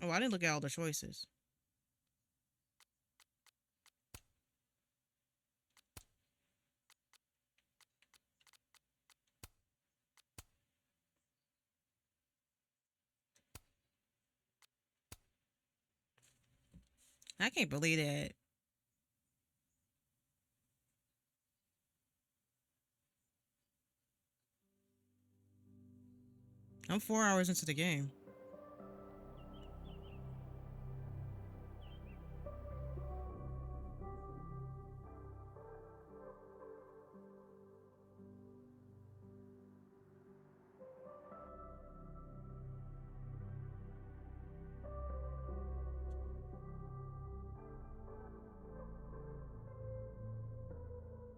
Oh, I didn't look at all the choices. I can't believe that. I'm 4 hours into the game.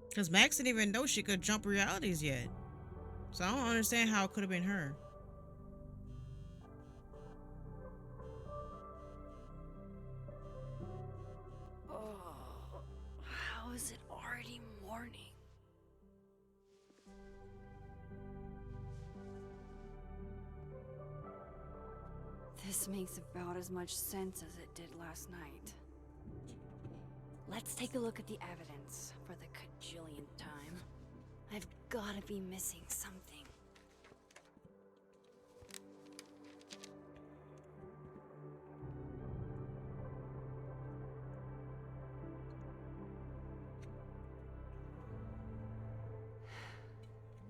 Because Max didn't even know she could jump realities yet. So I don't understand how it could have been her. Oh, how is it already morning? This makes about as much sense as it did last night. Let's take a look at the evidence for the cajillionth time. I've gotta be missing something.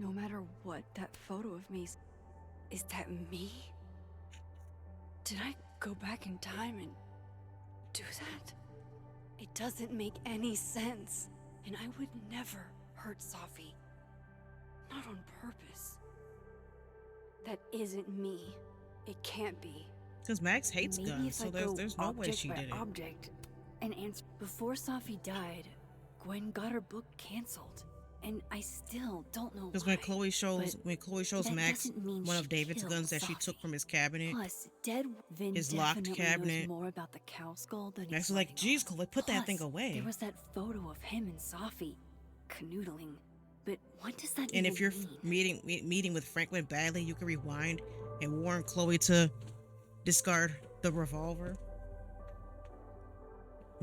No matter what that photo of me is that me? Did I go back in time and do that? It doesn't make any sense. And I would never hurt Safi. Not on purpose. That isn't me. It can't be. Because Max hates Maybe guns, if so I go there's no way object she by did it. object and answer. Before Safi died, Gwen got her book canceled. And I still don't know Because why. when Chloe shows that Max doesn't mean one she of David's killed guns that she took Safi. from his cabinet, Plus, dead Vin his locked definitely cabinet, knows more about the cow skull than Max he's was like, letting "Geez, on. Chloe, put that thing Plus, away." there was that photo of him and Safi canoodling. But what does that And even if you're mean? meeting with Franklin badly, you can rewind and warn Chloe to discard the revolver.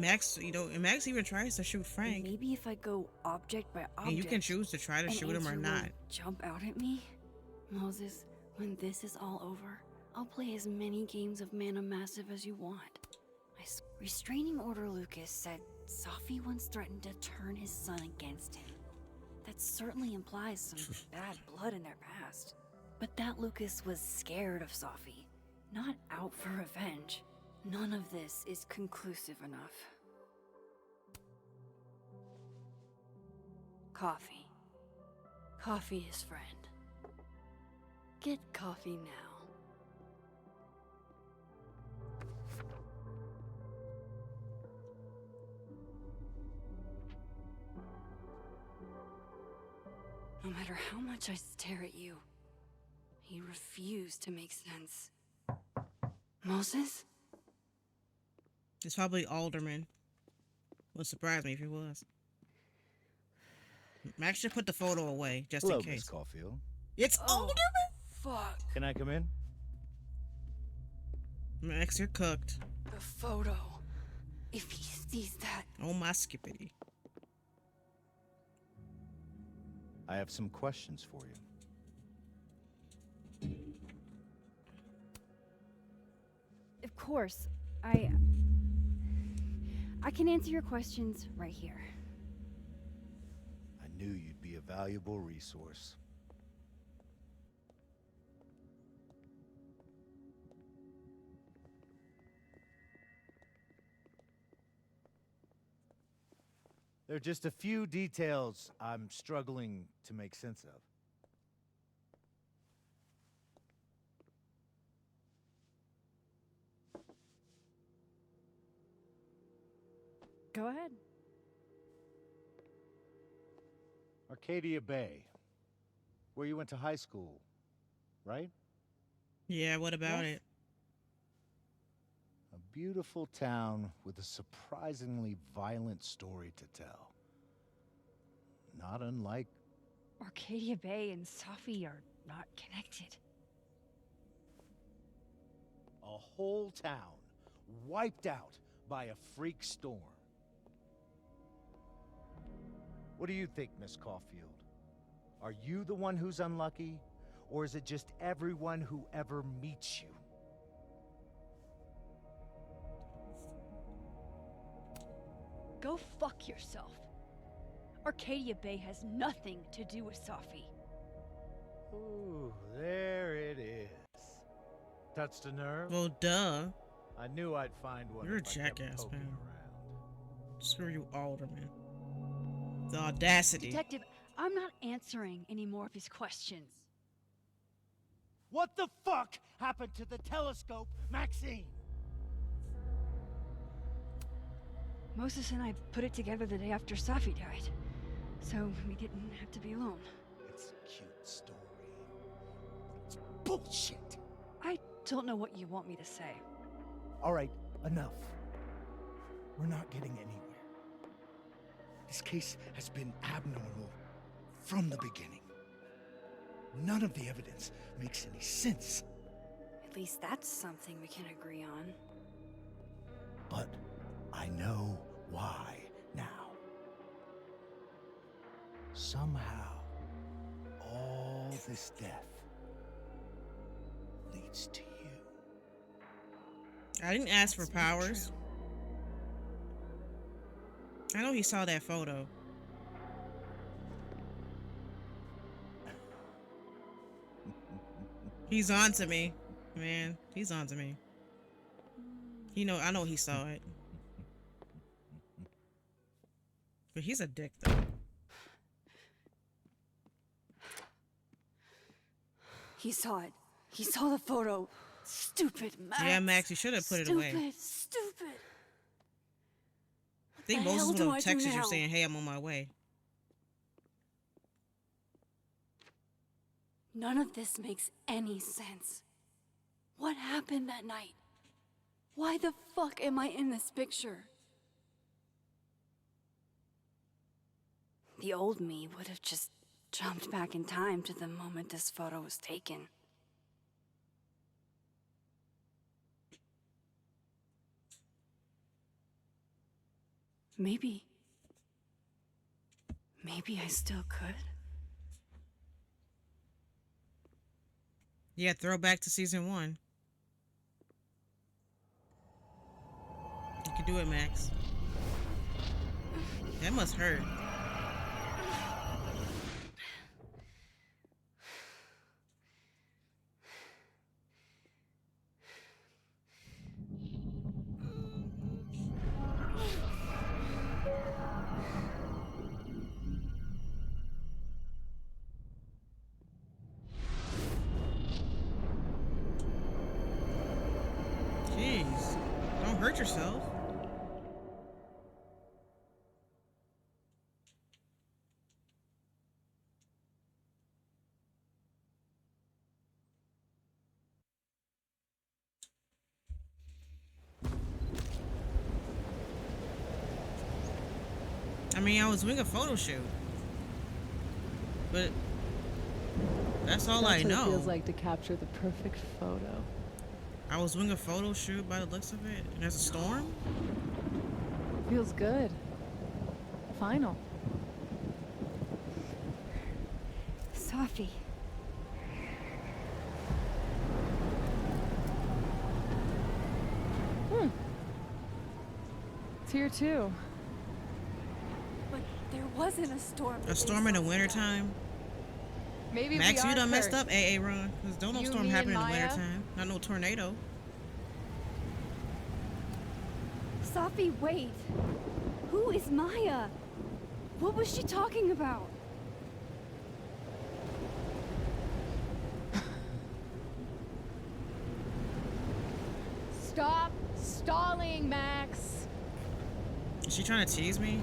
And Max even tries to shoot Frank, Maybe if I go object by object, and you can choose to try to an shoot him or answer not. will jump out at me? Moses, when this is all over, I'll play as many games of Mana Massive as you want. Restraining Order Lucas said Safi once threatened to turn his son against him. That certainly implies some bad blood in their past. But that Lucas was scared of Safi, not out for revenge. None of this is conclusive enough. Coffee. Coffee is friend. Get coffee now. No matter how much I stare at you, you refuse to make sense. Moses? It's probably Alderman. Wouldn't surprise me if he was. Max should put the photo away just Hello, in case. Miss Caulfield. It's Oh, Alderman. fuck. Can I come in? Max, you're cooked. The photo. If he sees that. Oh my skippity. I have some questions for you. Of course. I can answer your questions right here. I knew you'd be a valuable resource. There are just a few details I'm struggling to make sense of. Go ahead. Arcadia Bay, where you went to high school, right? Yeah, what about Yes. it? A beautiful town with a surprisingly violent story to tell. Not unlike... Arcadia Bay and Safi are not connected. A whole town wiped out by a freak storm. What do you think, Miss Caulfield? Are you the one who's unlucky, or is it just everyone who ever meets you? Go fuck yourself. Arcadia Bay has nothing to do with Safi. Ooh, there it is. Touched a nerve? Well, duh. I knew I'd find one. You're a if I kept jackass, poking man. around. Screw you, Alderman. The audacity. Detective, I'm not answering any more of his questions. What the fuck happened to the telescope, Maxine? Moses and I put it together the day after Safi died, so we didn't have to be alone. It's a cute story, but it's bullshit. I don't know what you want me to say. All right, enough. We're not getting anywhere. This case has been abnormal from the beginning. None of the evidence makes any sense. At least that's something we can agree on. But I know why now. Somehow, all this death leads to you. I didn't ask for That's not powers. true. I know he saw that photo. He's on to me, man. He's on to me. I know he saw it. But he's a dick, though. He saw it. He saw the photo. Stupid Max. Yeah, Max, you should have put it away. Stupid. I think the Moses hell would do have I do texted you now? saying, hey, I'm on my way. None of this makes any sense. What happened that night? Why the fuck am I in this picture? The old me would have just jumped back in time to the moment this photo was taken. Maybe I still could. Yeah, throwback to season 1. You can do it, Max. That must hurt. Jeez. Don't hurt yourself. I mean, I was doing a photo shoot. But that's all I That's what know. it feels like to capture the perfect photo. I was doing a photo shoot by the looks of it. And there's a storm? Feels good. Final. Safi. It's here too. But there wasn't a storm. A storm in the wintertime? Maybe Max, we you are done messed cursed. up, AA Ron. Because don't no You, storm me, happen in and the Maya? wintertime. Not no tornado. Safi, wait. Who is Maya? What was she talking about? Stop stalling, Max. Is she trying to tease me?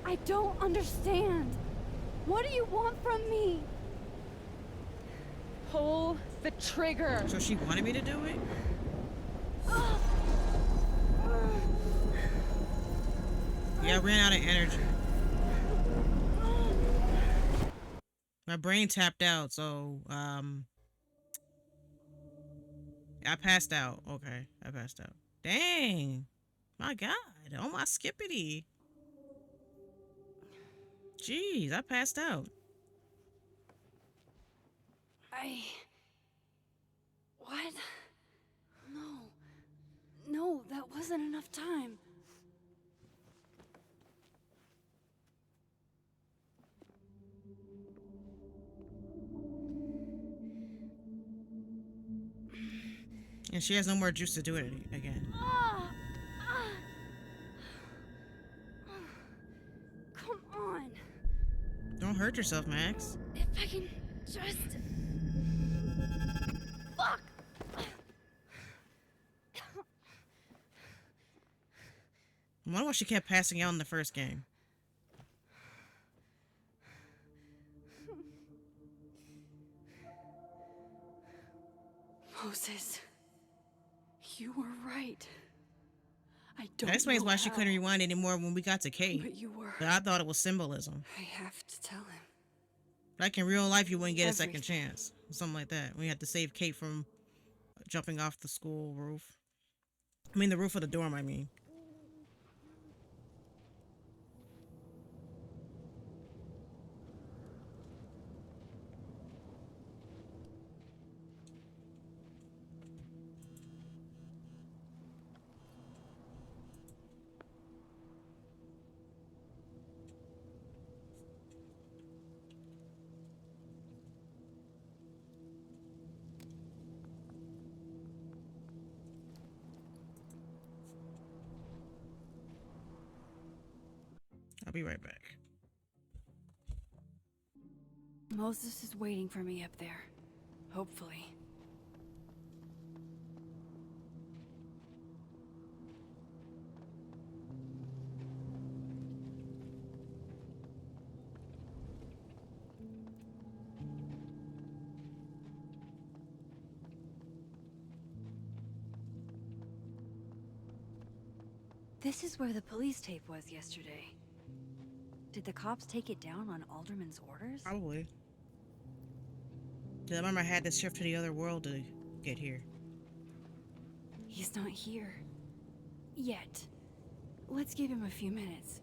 I don't understand. What do you want from me? Pull the trigger. So she wanted me to do it? Yeah, I ran out of energy. My brain tapped out, so I passed out. Okay, I passed out. Dang. My God. Oh my skippity. Jeez, I passed out. What? No. No, that wasn't enough time. And she has no more juice to do it again. Come on. Don't hurt yourself, Max. If I can just... Fuck! I wonder why she kept passing out in the first game. Moses, you were right. I don't That explains know why she how, couldn't rewind anymore when we got to Kate. but you were. But I thought it was symbolism. I have to tell him. Like in real life, you wouldn't get a second Everything. chance. Something like that. We had to save Kate from jumping off the school roof. I mean, the roof of the dorm, I mean. I'll be right back. Moses is waiting for me up there. Hopefully. This is where the police tape was yesterday. Did the cops take it down on Alderman's orders? Probably. 'Cause I remember I had to shift to the other world to get here. He's not here. Yet. Let's give him a few minutes.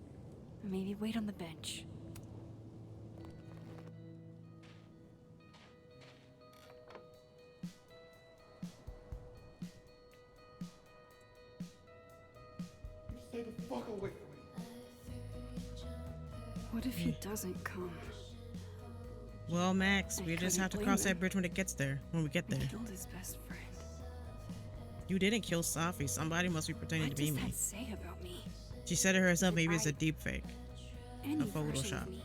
Maybe wait on the bench. Stay the fuck away from me. What if he doesn't come? Well, Max, I we just couldn't have to blame cross him. that bridge when it gets there. When we get He there. killed his best friend. You didn't kill Safi. Somebody must be pretending What to be does me. that say about me? She said it herself. Maybe it's a I- deep fake. Any A version Photoshop. of me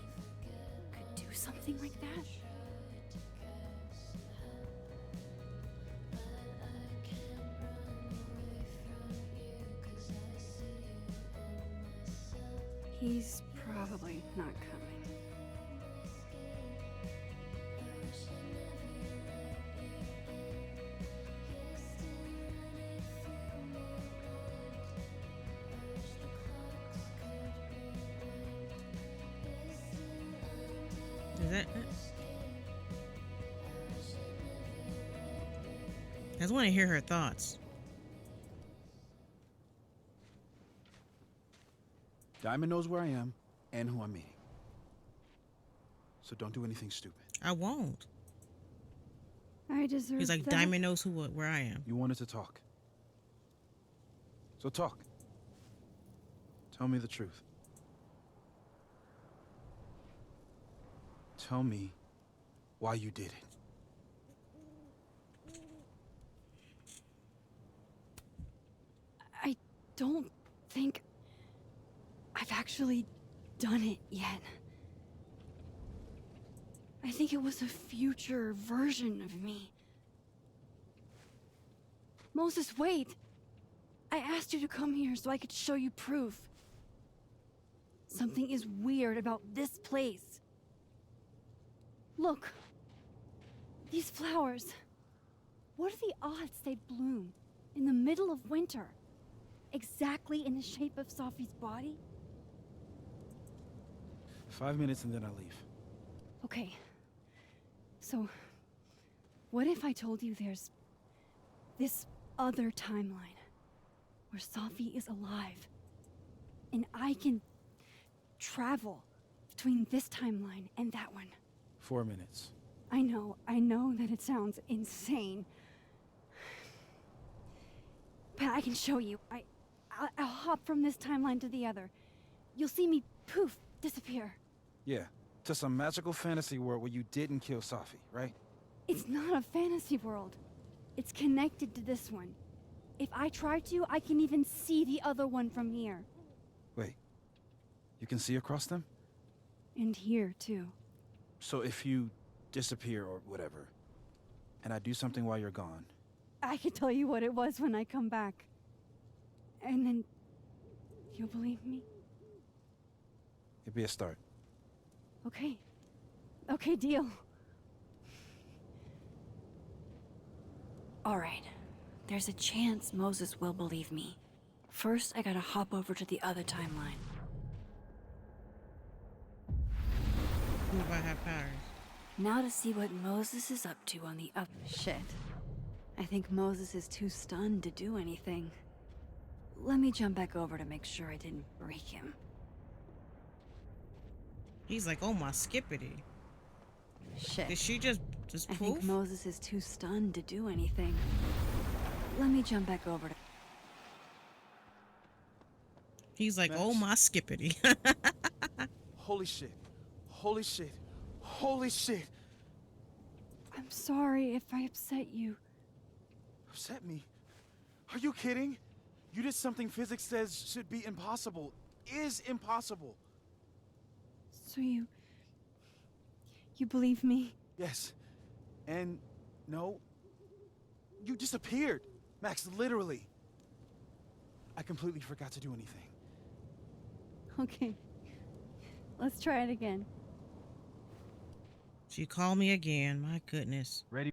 could do something like that? He's probably not coming. Is that it? I just want to hear her thoughts. Diamond knows where I am and who I'm meeting. So don't do anything stupid. I won't. I deserve He's like, that. Diamond knows where I am. You wanted to talk. So talk. Tell me the truth. Tell me why you did it. I don't think I've actually done it yet. I think it was a future version of me. Moses, wait! I asked you to come here so I could show you proof. Something is weird about this place. Look. These flowers. What are the odds they bloom in the middle of winter? Exactly in the shape of Safi's body? 5 minutes and then I leave. Okay. So, what if I told you there's this other timeline where Safi is alive. And I can travel between this timeline and that one. 4 minutes. I know that it sounds insane. But I can show you. I'll hop from this timeline to the other. You'll see me, poof, disappear. Yeah, to some magical fantasy world where you didn't kill Safi, right? It's not a fantasy world. It's connected to this one. If I try to, I can even see the other one from here. Wait, you can see across them? And here, too. So if you disappear or whatever, and I do something while you're gone, I can tell you what it was when I come back. And then you'll believe me? it'd be a start. Okay. Okay, deal. All right. There's a chance Moses will believe me. First, I gotta hop over to the other timeline. Who if I have powers? Now to see what Moses is up to on the up. Shit. I think Moses is too stunned to do anything. Let me jump back over to make sure I didn't break him. He's like, oh my skippity. Shit. Did she just I poof? think Moses is too stunned to do anything. Let me jump back over to... He's like, Max. oh my skippity. Holy shit. Holy shit. Holy shit. I'm sorry if I upset you. Upset me? Are you kidding? You did something physics says should be impossible. Is impossible. So you believe me? Yes. And no. You disappeared. Max, literally. I completely forgot to do anything. Okay. Let's try it again. She called me again. My goodness. Ready?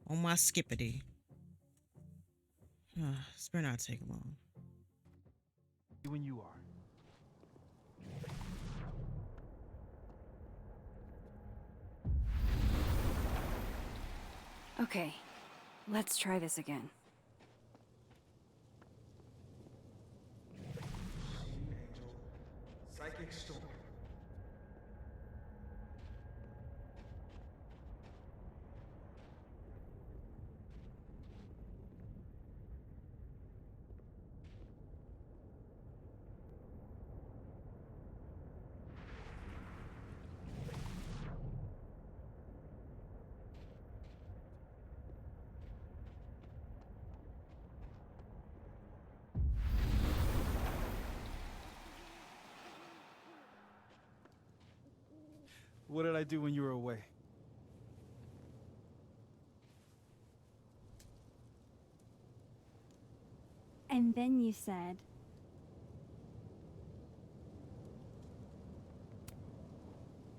Oh my skippity. This better not take long. When you are. Okay. Let's try this again. Psychic storm. What did I do when you were away? And then you said...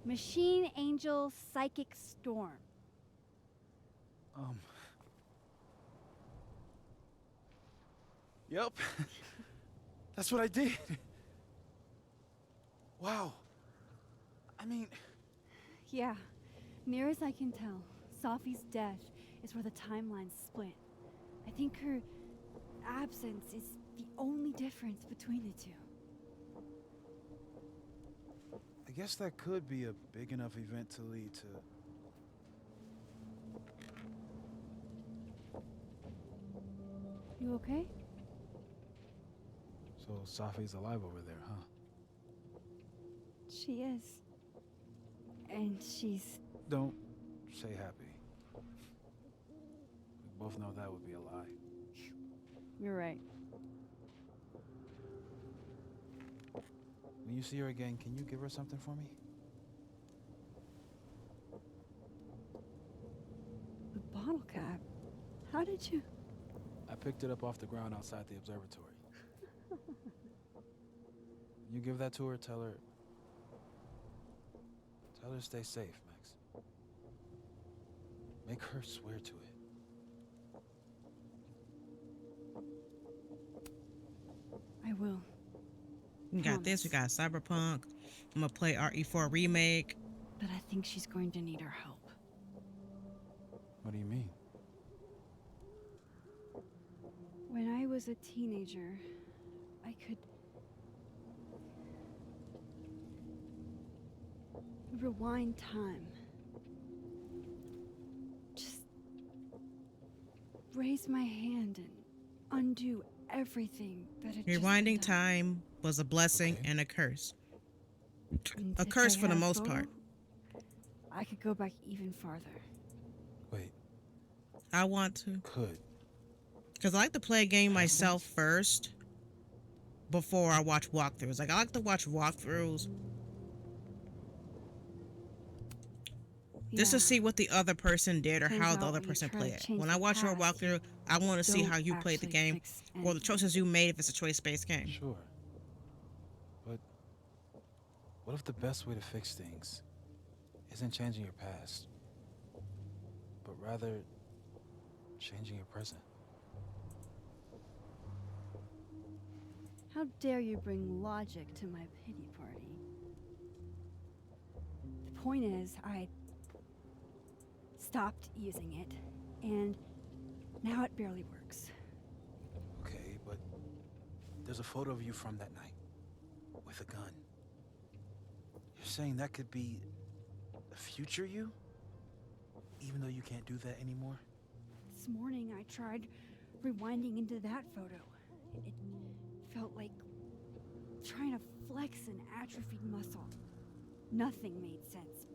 Machine Angel Psychic Storm. Yep. That's what I did. Wow. I mean... Yeah. Near as I can tell, Safi's death is where the timelines split. I think her absence is the only difference between the two. I guess that could be a big enough event to lead to... You okay? So Safi's alive over there, huh? She is. And she's... Don't say happy. We both know that would be a lie. You're right. When you see her again, can you give her something for me? The bottle cap? How did you... I picked it up off the ground outside the observatory. You give that to her, tell her to stay safe, Max. Make her swear to it. I will. We got this. We got Cyberpunk. I'm gonna play RE4 remake. But I think she's going to need our help. What do you mean? was a teenager, I could rewind time. Just raise my hand and undo everything that had just been Rewinding done. time was a blessing Okay. and a curse. And A if curse I for the had a most photo, part. I could go back even farther. Wait, I want to. could. Because I like to play a game myself first before I watch walkthroughs. Like, I like to watch walkthroughs just to Yeah. see what the other person did or Turns how the out other when you person try to played it. change When the I watch your past, walkthrough, I want to see don't how you played the actually game fix or the anything. choices you made if it's a choice-based game. Sure. But what if the best way to fix things isn't changing your past, but rather changing your present? How dare you bring logic to my pity party? The point is, I stopped using it, and now it barely works. Okay, but there's a photo of you from that night with a gun. You're saying that could be a future you? Even though you can't do that anymore? This morning I tried rewinding into that photo. It felt like trying to flex an atrophied muscle. Nothing made sense.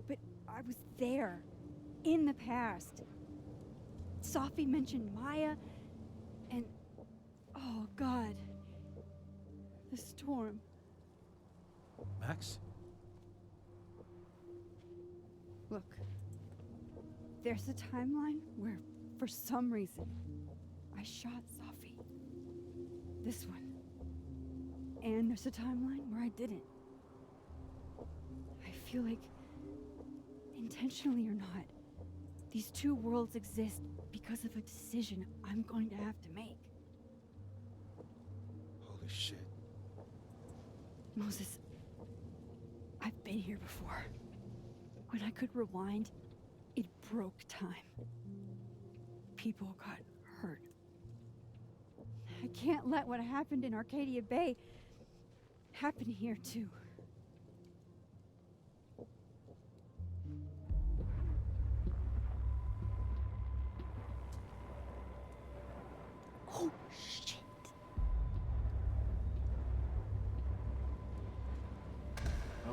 But I was there, in the past. Safi mentioned Maya, and oh God, the storm. Max? Look, there's a timeline where, for some reason, I shot Safi. This one. And there's a timeline where I didn't. I feel like, intentionally or not, these two worlds exist because of a decision I'm going to have to make. Holy shit. Moses, I've been here before. When I could rewind, it broke time. People got hurt. I can't let what happened in Arcadia Bay happen here too. Oh, shit.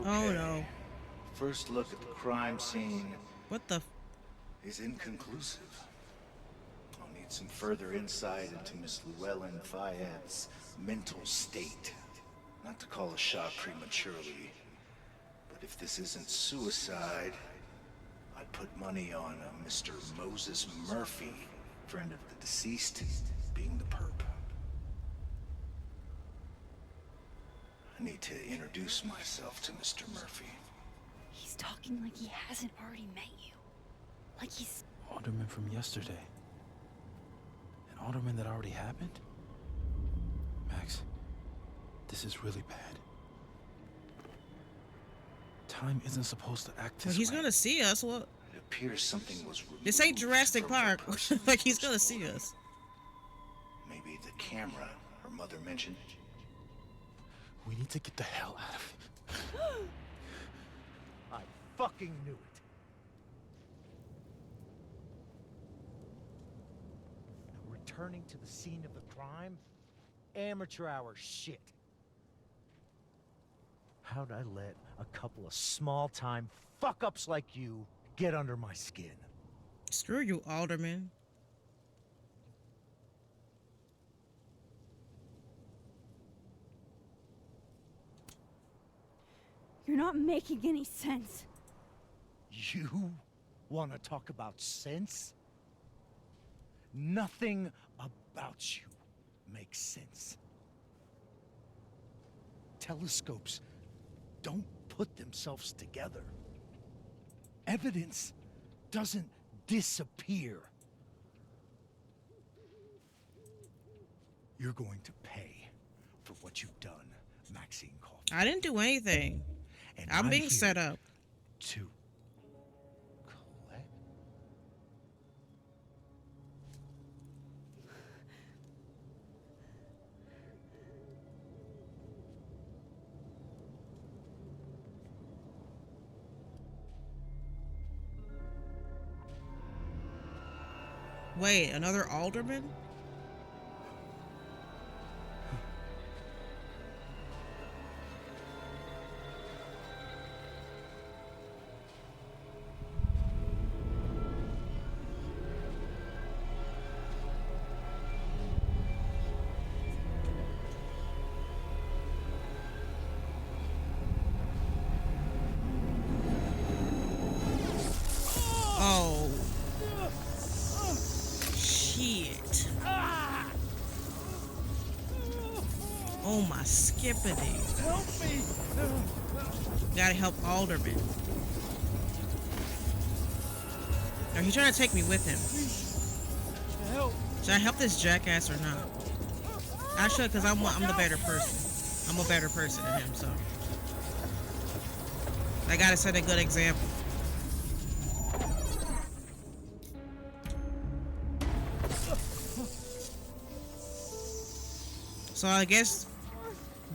Oh no. First look at the crime scene What the? is inconclusive. I'll need some further insight into Miss Llewellyn Fayette's mental state. Not to call a shot prematurely, but if this isn't suicide, I'd put money on a Mr. Moses Murphy, friend of the deceased, being the perp. I need to introduce myself to Mr. Murphy. He's talking like he hasn't already met you. Like he's... Alderman from yesterday. An Alderman that already happened? Max, this is really bad. Time isn't supposed to act Well, this he's way. gonna see us. What? It appears something was removed. This ain't Jurassic from her Park. person Like, he's before gonna she see moved. us. Maybe the camera her mother mentioned. We need to get the hell out of here. I fucking knew it. Returning to the scene of the crime? Amateur hour shit. How'd I let a couple of small-time fuck-ups like you get under my skin? Screw you, Alderman. You're not making any sense. You want to talk about sense? Nothing about you makes sense. Telescopes don't put themselves together. Evidence doesn't disappear. You're going to pay for what you've done, Maxine Kaufman. I didn't do anything. And I'm being here set up. to collect. Wait, another alderman? Oh. Shit. Oh my skippity. Help me! Gotta help Alderman. Now he's trying to take me with him. Help! Should I help this jackass or not? I should, because I'm the better person. I'm a better person than him, so. I gotta set a good example. So I guess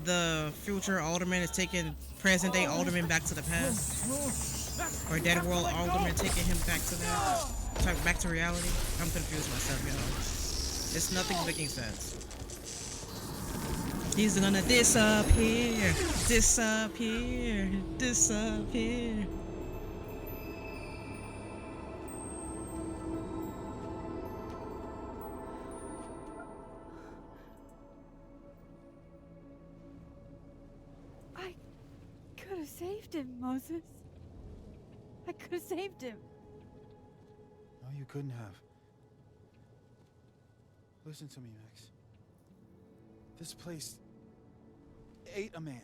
the future Alderman is taking present day Alderman back to the past. Or dead world Alderman taking him back to back to reality. I'm confused myself, y'all. It's nothing making sense. He's gonna disappear, disappear, disappear. I could have saved him, Moses. I could have saved him. No, you couldn't have. Listen to me, Max. This place ate a man.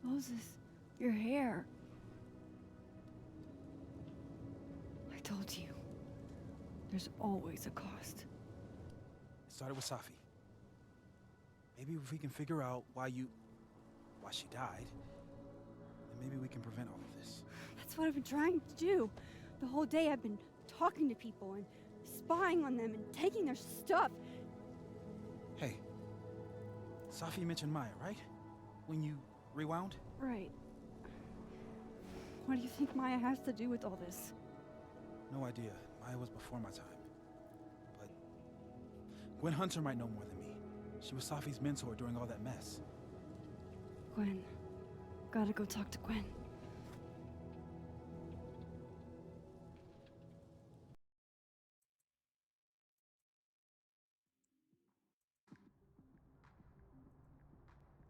Moses, your hair. I told you. There's always a cost. It started with Safi. Maybe if we can figure out why she died, then maybe we can prevent all of this. That's what I've been trying to do. The whole day I've been talking to people and spying on them and taking their stuff. Hey, Safi mentioned Maya, right? When you rewound? Right. What do you think Maya has to do with all this? No idea. Maya was before my time. But Gwen Hunter might know more than me. She was Safi's mentor during all that mess. Gwen. Gotta go talk to Gwen.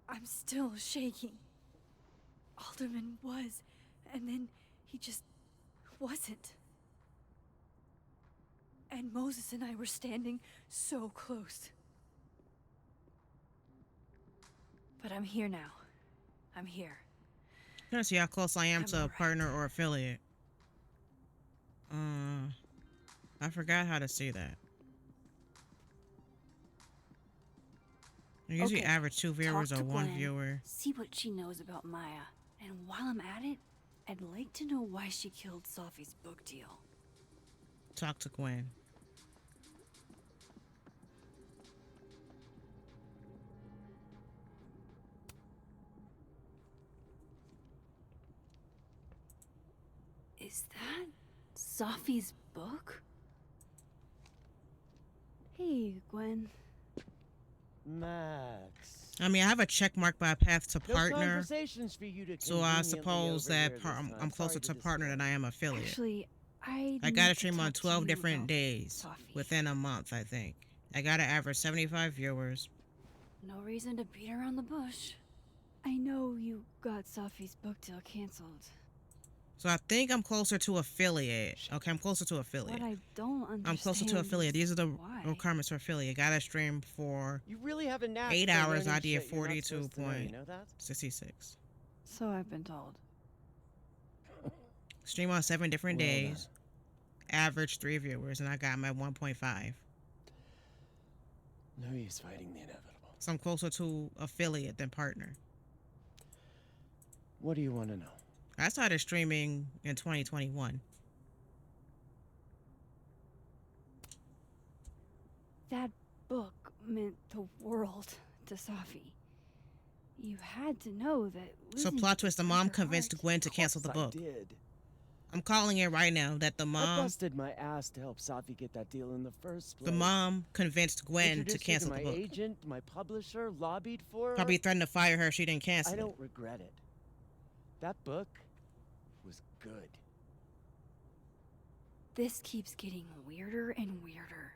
I'm still shaking. Alderman was, and then he just wasn't. And Moses and I were standing so close. But I'm here now. I'm here. I'm trying to see how close I am to a alright. partner or affiliate. I forgot how to see that. I usually Okay, average 2 viewers talk or to 1 Gwen, viewer. See what she knows about Maya. And while I'm at it, I'd like to know why she killed Safi's book deal. Talk to Gwen. Is that Safi's book? Hey, Gwen. Max. I mean, I have a check mark by path to No partner, conversations for you to so I conveniently suppose overhear that this I'm time. closer Sorry to partner than I am affiliate. Actually, I I need gotta to stream on talk to 12 you different about days Safi. within a month, I think. I gotta average 75 viewers. No reason to beat around the bush. I know you got Safi's book deal canceled. So I think I'm closer to affiliate. Okay, I'm closer to affiliate. What I don't understand I'm closer to affiliate. These are the why. requirements for affiliate. Gotta stream for You really have a knack 8 for hours. learning I did shit you're not supposed to know, you know that? 42.66. So I've been told. Stream on 7 different Well days. Average 3 viewers, and I got my 1.5. No use fighting the inevitable. So I'm closer to affiliate than partner. What do you want to know? I started streaming in 2021. That book meant the world to Safi. You had to know that. So losing plot twist: the mom your convinced heart- Gwen to cancel the book. I did. I'm calling it right now that the I mom, busted my ass to help Safi get that deal in the first place. the mom convinced Gwen to Introduced her cancel my the book. agent, my publisher, lobbied for her. Probably threatened to fire her if she didn't cancel I it. don't regret it. That book was good. This keeps getting weirder and weirder.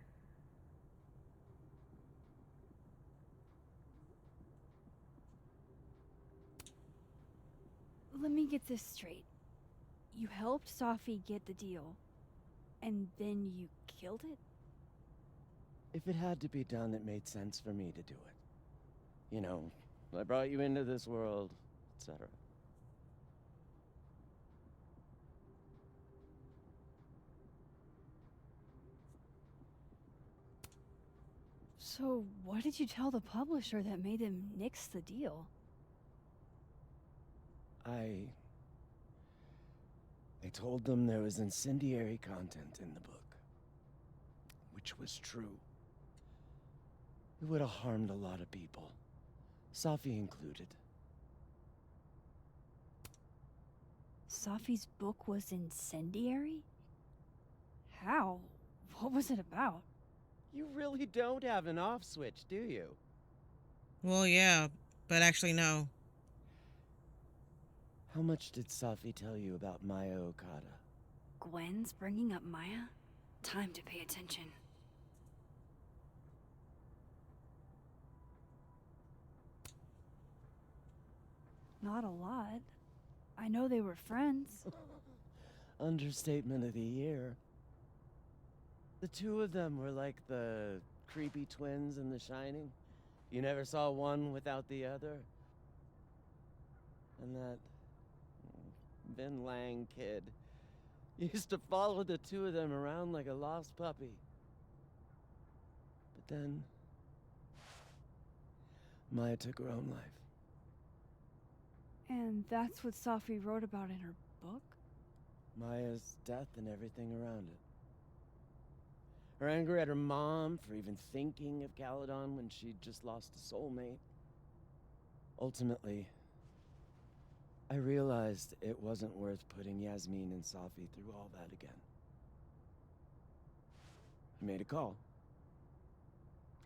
Let me get this straight. You helped Safi get the deal, and then you killed it? If it had to be done, it made sense for me to do it. You know, I brought you into this world, etc. So, what did you tell the publisher that made them nix the deal? I told them there was incendiary content in the book, which was true. It would have harmed a lot of people, Safi included. Safi's book was incendiary? How? What was it about? You really don't have an off switch, do you? Well, yeah, but actually no. How much did Safi tell you about Maya Okada? Gwen's bringing up Maya? Time to pay attention. Not a lot. I know they were friends. Understatement of the year. The two of them were like the creepy twins in The Shining. You never saw one without the other. And that Vin Lang kid used to follow the two of them around like a lost puppy. But then Maya took her own life. And that's what Safi wrote about in her book? Maya's death and everything around it. Her anger at her mom for even thinking of Caledon when she'd just lost a soulmate. Ultimately, I realized it wasn't worth putting Yasmin and Safi through all that again. I made a call.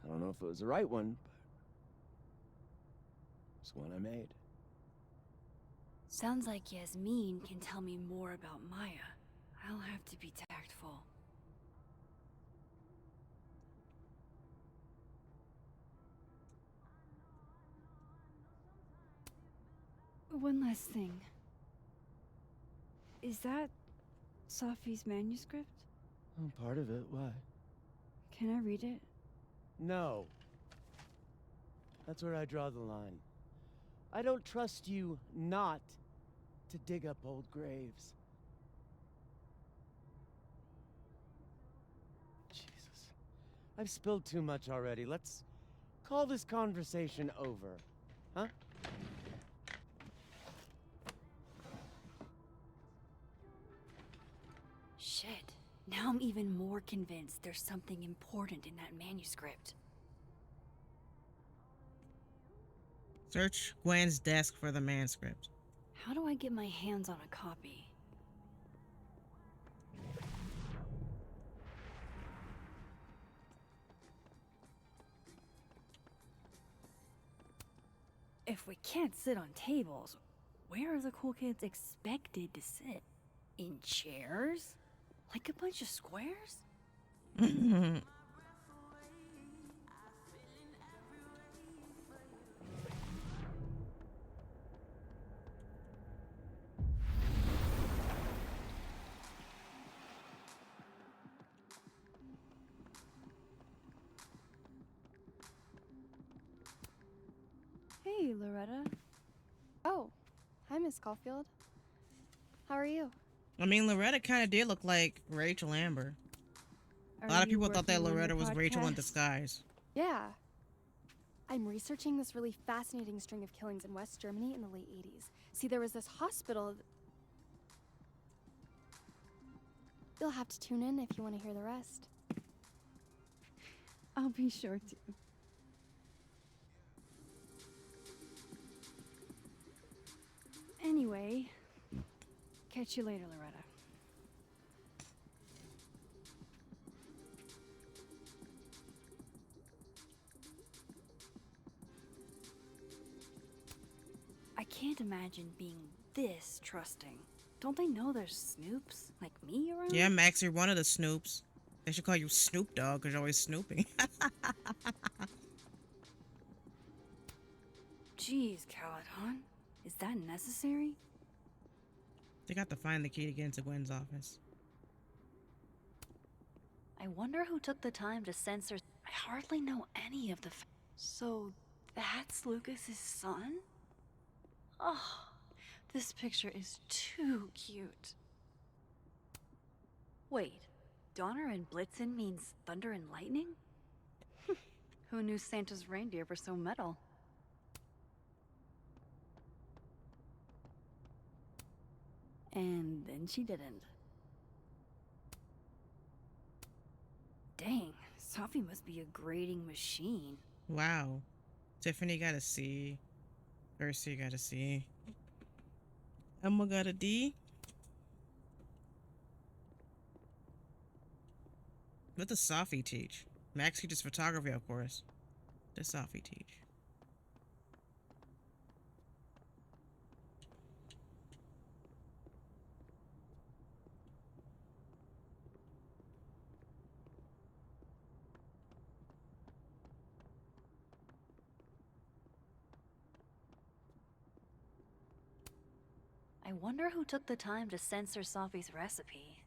I don't know if it was the right one, but it's one I made. Sounds like Yasmin can tell me more about Maya. I'll have to be tactful. One last thing. Is that Safi's manuscript? Oh, part of it. Why? Can I read it? No. That's where I draw the line. I don't trust you not to dig up old graves. Jesus. I've spilled too much already. Let's call this conversation over. Huh? Shit. Now I'm even more convinced there's something important in that manuscript. Search Gwen's desk for the manuscript. How do I get my hands on a copy? If we can't sit on tables, where are the cool kids expected to sit? In chairs? Like a bunch of squares? Hey, Loretta. Oh, hi, Miss Caulfield. How are you? I mean, Loretta kind of did look like Rachel Amber. A lot of people thought that Loretta was Rachel in disguise. Yeah. I'm researching this really fascinating string of killings in West Germany in the late 80s. See, there was this hospital. You'll have to tune in if you want to hear the rest. I'll be sure to. Catch you later, Loretta. I can't imagine being this trusting. Don't they know there's snoops like me around? Yeah, Max, you're one of the Snoops. They should call you Snoop Dogg because you're always snooping. Jeez, Callahan. Is that necessary? They got to find the key to get into Gwen's office. I wonder who took the time to censor. I hardly know any of the. So that's Lucas's son? Oh, this picture is too cute. Wait, Donner and Blitzen means thunder and lightning? Who knew Santa's reindeer were so metal? And then she didn't. Dang, Safi must be a grading machine. Wow. Tiffany got a C. Percy got a C. Emma got a D. What does Safi teach? Max teaches photography, of course. What does Safi teach? I wonder who took the time to censor Safi's recipe.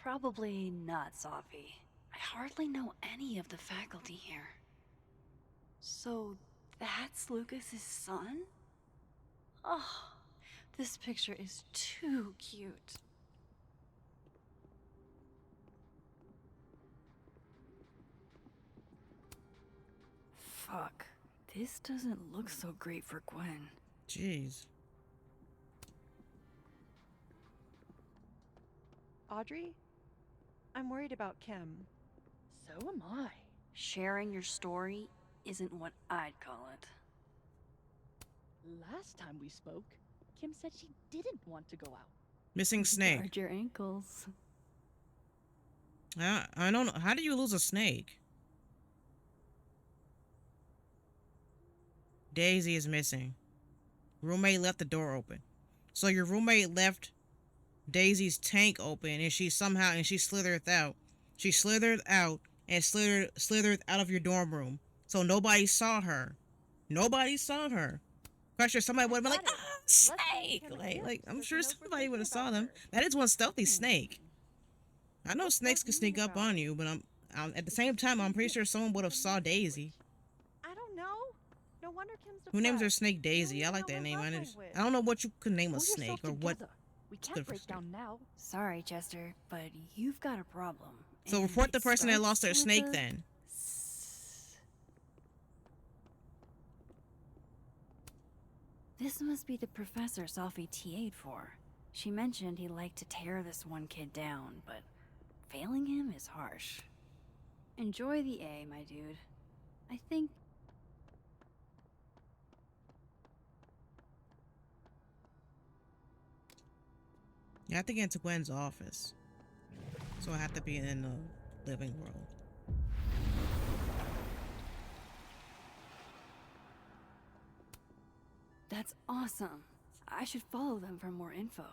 Probably not Safi. I hardly know any of the faculty here. So that's Lucas's son? Oh, this picture is too cute. Fuck. This doesn't look so great for Gwen. Jeez. Audrey? I'm worried about Kim. So am I. Sharing your story isn't what I'd call it. Last time we spoke, Kim said she didn't want to go out. Missing snake. Guard your ankles. I don't know. How do you lose a snake? Daisy is missing. Roommate left the door open. So your roommate left Daisy's tank open and she slithered out. She slithered out and slithered out of your dorm room. So nobody saw her. Nobody saw her. Pressure, somebody would have been like, ah, snake! Like I'm sure somebody would have saw them. That is one stealthy snake. I know snakes can sneak up on you, but I'm at the same time, I'm pretty sure someone would have saw Daisy. I don't know. No wonder Kim's depressed. Who names their snake Daisy? I like that name. I don't know what you could name a Pull snake yourself or what. together. We can't break down now. Sorry, Chester, but you've got a problem. So And report the it person that lost their starts snake with a then. S. This must be the professor Safi TA'd for. She mentioned he liked to tear this one kid down, but failing him is harsh. Enjoy the A, my dude. I think... You have to get into Gwen's office. So I have to be in the living world. That's awesome. I should follow them for more info.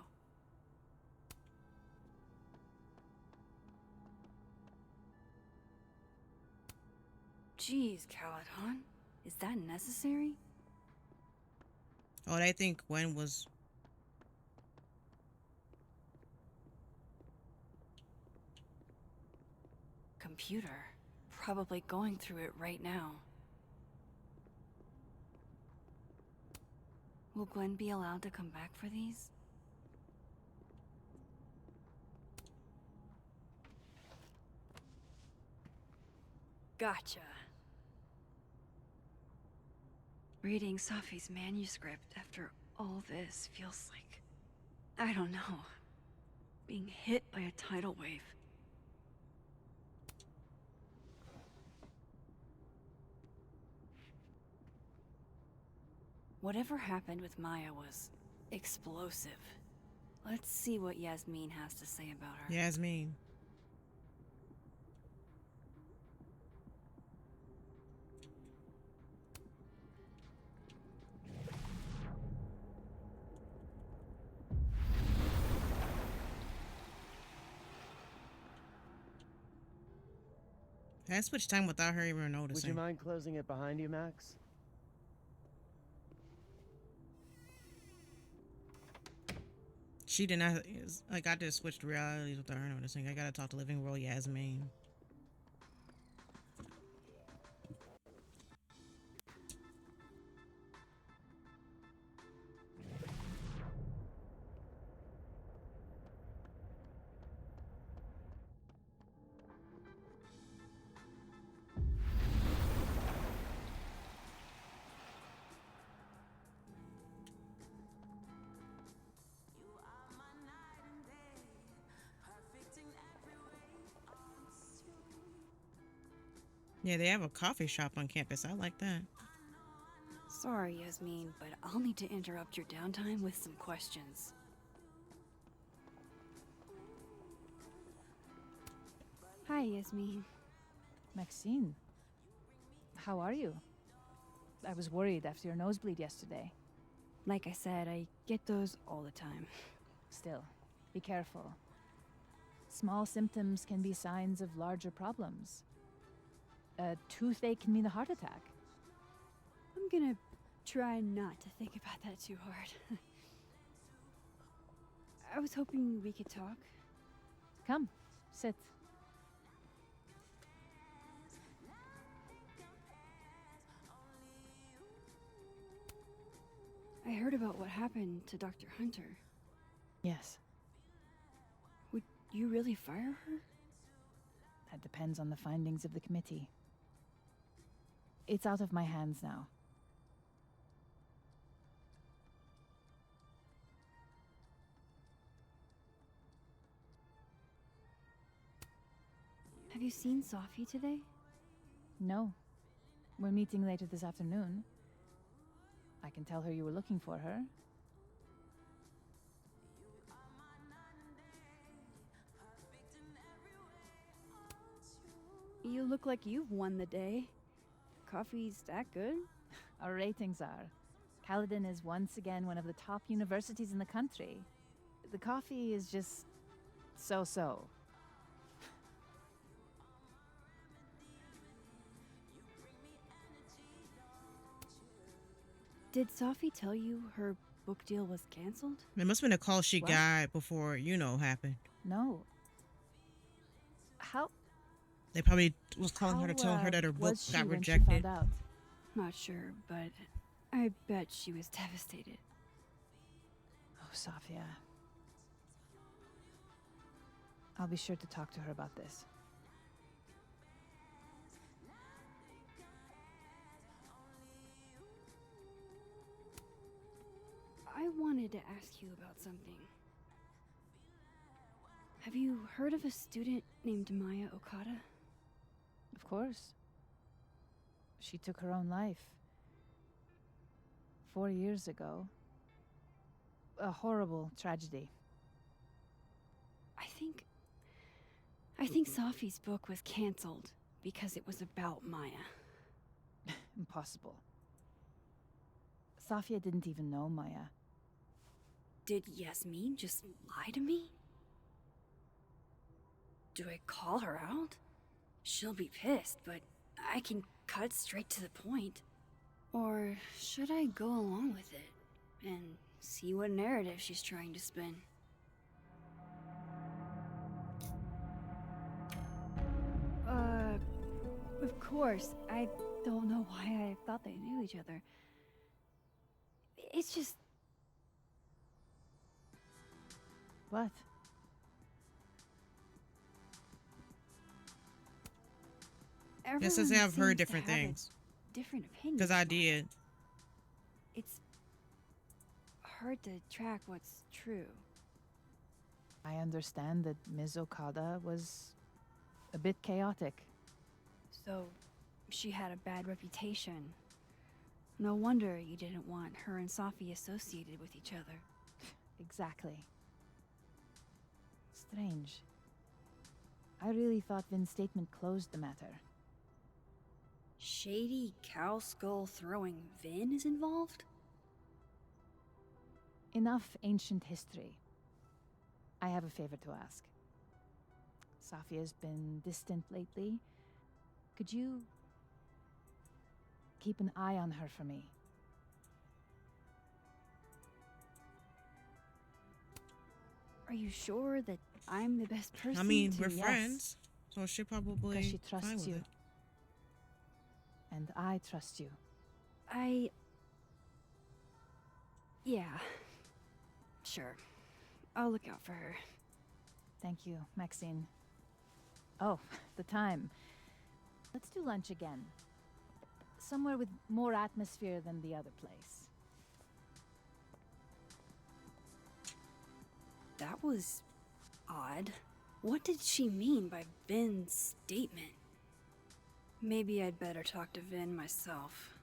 Jeez, Callahan. Is that necessary? Oh, they think Gwen was... Computer. Probably going through it right now. Will Gwen be allowed to come back for these? Gotcha. Reading Safi's manuscript after all this feels like... I don't know. Being hit by a tidal wave. Whatever happened with Maya was explosive. Let's see what Yasmin has to say about her. Yasmin. I switched time without her even noticing. Would you mind closing it behind you, Max? She did not. Like, I just switched realities without her noticing. I gotta talk to Living World Yasmin. Yeah, they have a coffee shop on campus. I like that. Sorry, Yasmin, but I'll need to interrupt your downtime with some questions. Hi, Yasmin. Maxine, how are you? I was worried after your nosebleed yesterday. Like I said, I get those all the time. Still, be careful. Small symptoms can be signs of larger problems. A toothache can mean a heart attack. I'm gonna try not to think about that too hard. I was hoping we could talk. Come, sit. I heard about what happened to Dr. Hunter. Yes. Would you really fire her? That depends on the findings of the committee. It's out of my hands now. Have you seen Safi today? No. We're meeting later this afternoon. I can tell her you were looking for her. You look like you've won the day. Coffee's that good? Our ratings are. Caledon is once again one of the top universities in the country. The coffee is just so-so. Did Safi tell you her book deal was canceled? It must have been a call she What? got before, happened. No. How? They probably was calling her to tell her that her book was she got when she rejected. found out? Not sure, but I bet she was devastated. Oh, Safia. I'll be sure to talk to her about this. I wanted to ask you about something. Have you heard of a student named Maya Okada? Of course. She took her own life. 4 years ago. A horrible tragedy. I think Safi's book was canceled because it was about Maya. Impossible. Safia didn't even know Maya. Did Yasmin just lie to me? Do I call her out? She'll be pissed, but I can cut straight to the point. Or should I go along with it and see what narrative she's trying to spin? Of course. I don't know why I thought they knew each other. It's just... What? Yes, since Everyone I've heard seems to different have a things. different opinions. Because I did. It's hard to track what's true. I understand that Ms. Okada was a bit chaotic. So, she had a bad reputation. No wonder you didn't want her and Safi associated with each other. Exactly. Strange. I really thought Vin's statement closed the matter. Shady cow skull throwing Vin is involved? Enough ancient history. I have a favor to ask. Safi has been distant lately. Could you keep an eye on her for me? Are you sure that I'm the best person I mean, to... we're Yes. friends, so she probably Because she fine trusts with you. it. And I trust you. Yeah. Sure. I'll look out for her. Thank you, Maxine. Oh, the time. Let's do lunch again. Somewhere with more atmosphere than the other place. That was odd. What did she mean by Vin's statement? Maybe I'd better talk to Vin myself.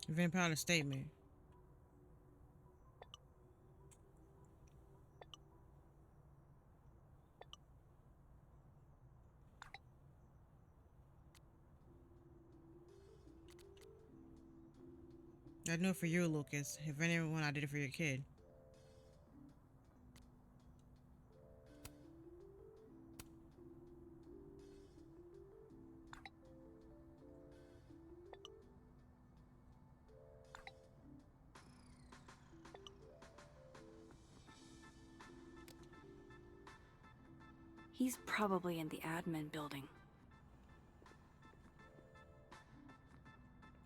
Vampire statement. I knew it for you, Lucas. If anyone, I did it for your kid. He's probably in the admin building.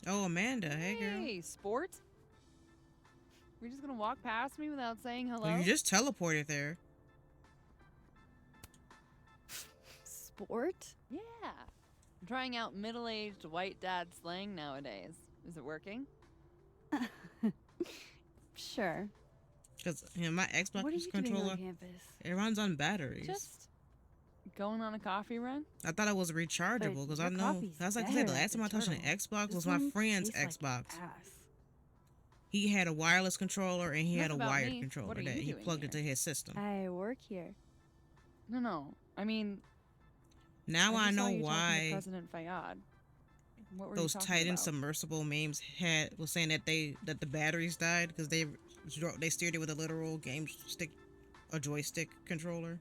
Oh, Amanda. Hey, girl. Hey, sport? We're just gonna walk past me without saying hello? Well, you just teleported there. Sport? Yeah. I'm trying out middle-aged white dad slang nowadays. Is it working? Sure. Because, you know, my Xbox What are you controller, doing on campus? it runs on batteries. Just going on a coffee run? I thought it was rechargeable because I your know. coffee's That's like I better said, the at last the time I touched an turtle. Xbox This was my one friend's tastes like Xbox. ass. He had a wireless controller and he had Enough a about wired me. controller What are that you he doing plugged here? into his system. I work here. No. I mean, Now I just saw know you talking to why President Fayyad. What were those you talking Titan about? submersible memes was saying that the batteries died because they steered it with a literal game stick, a joystick controller.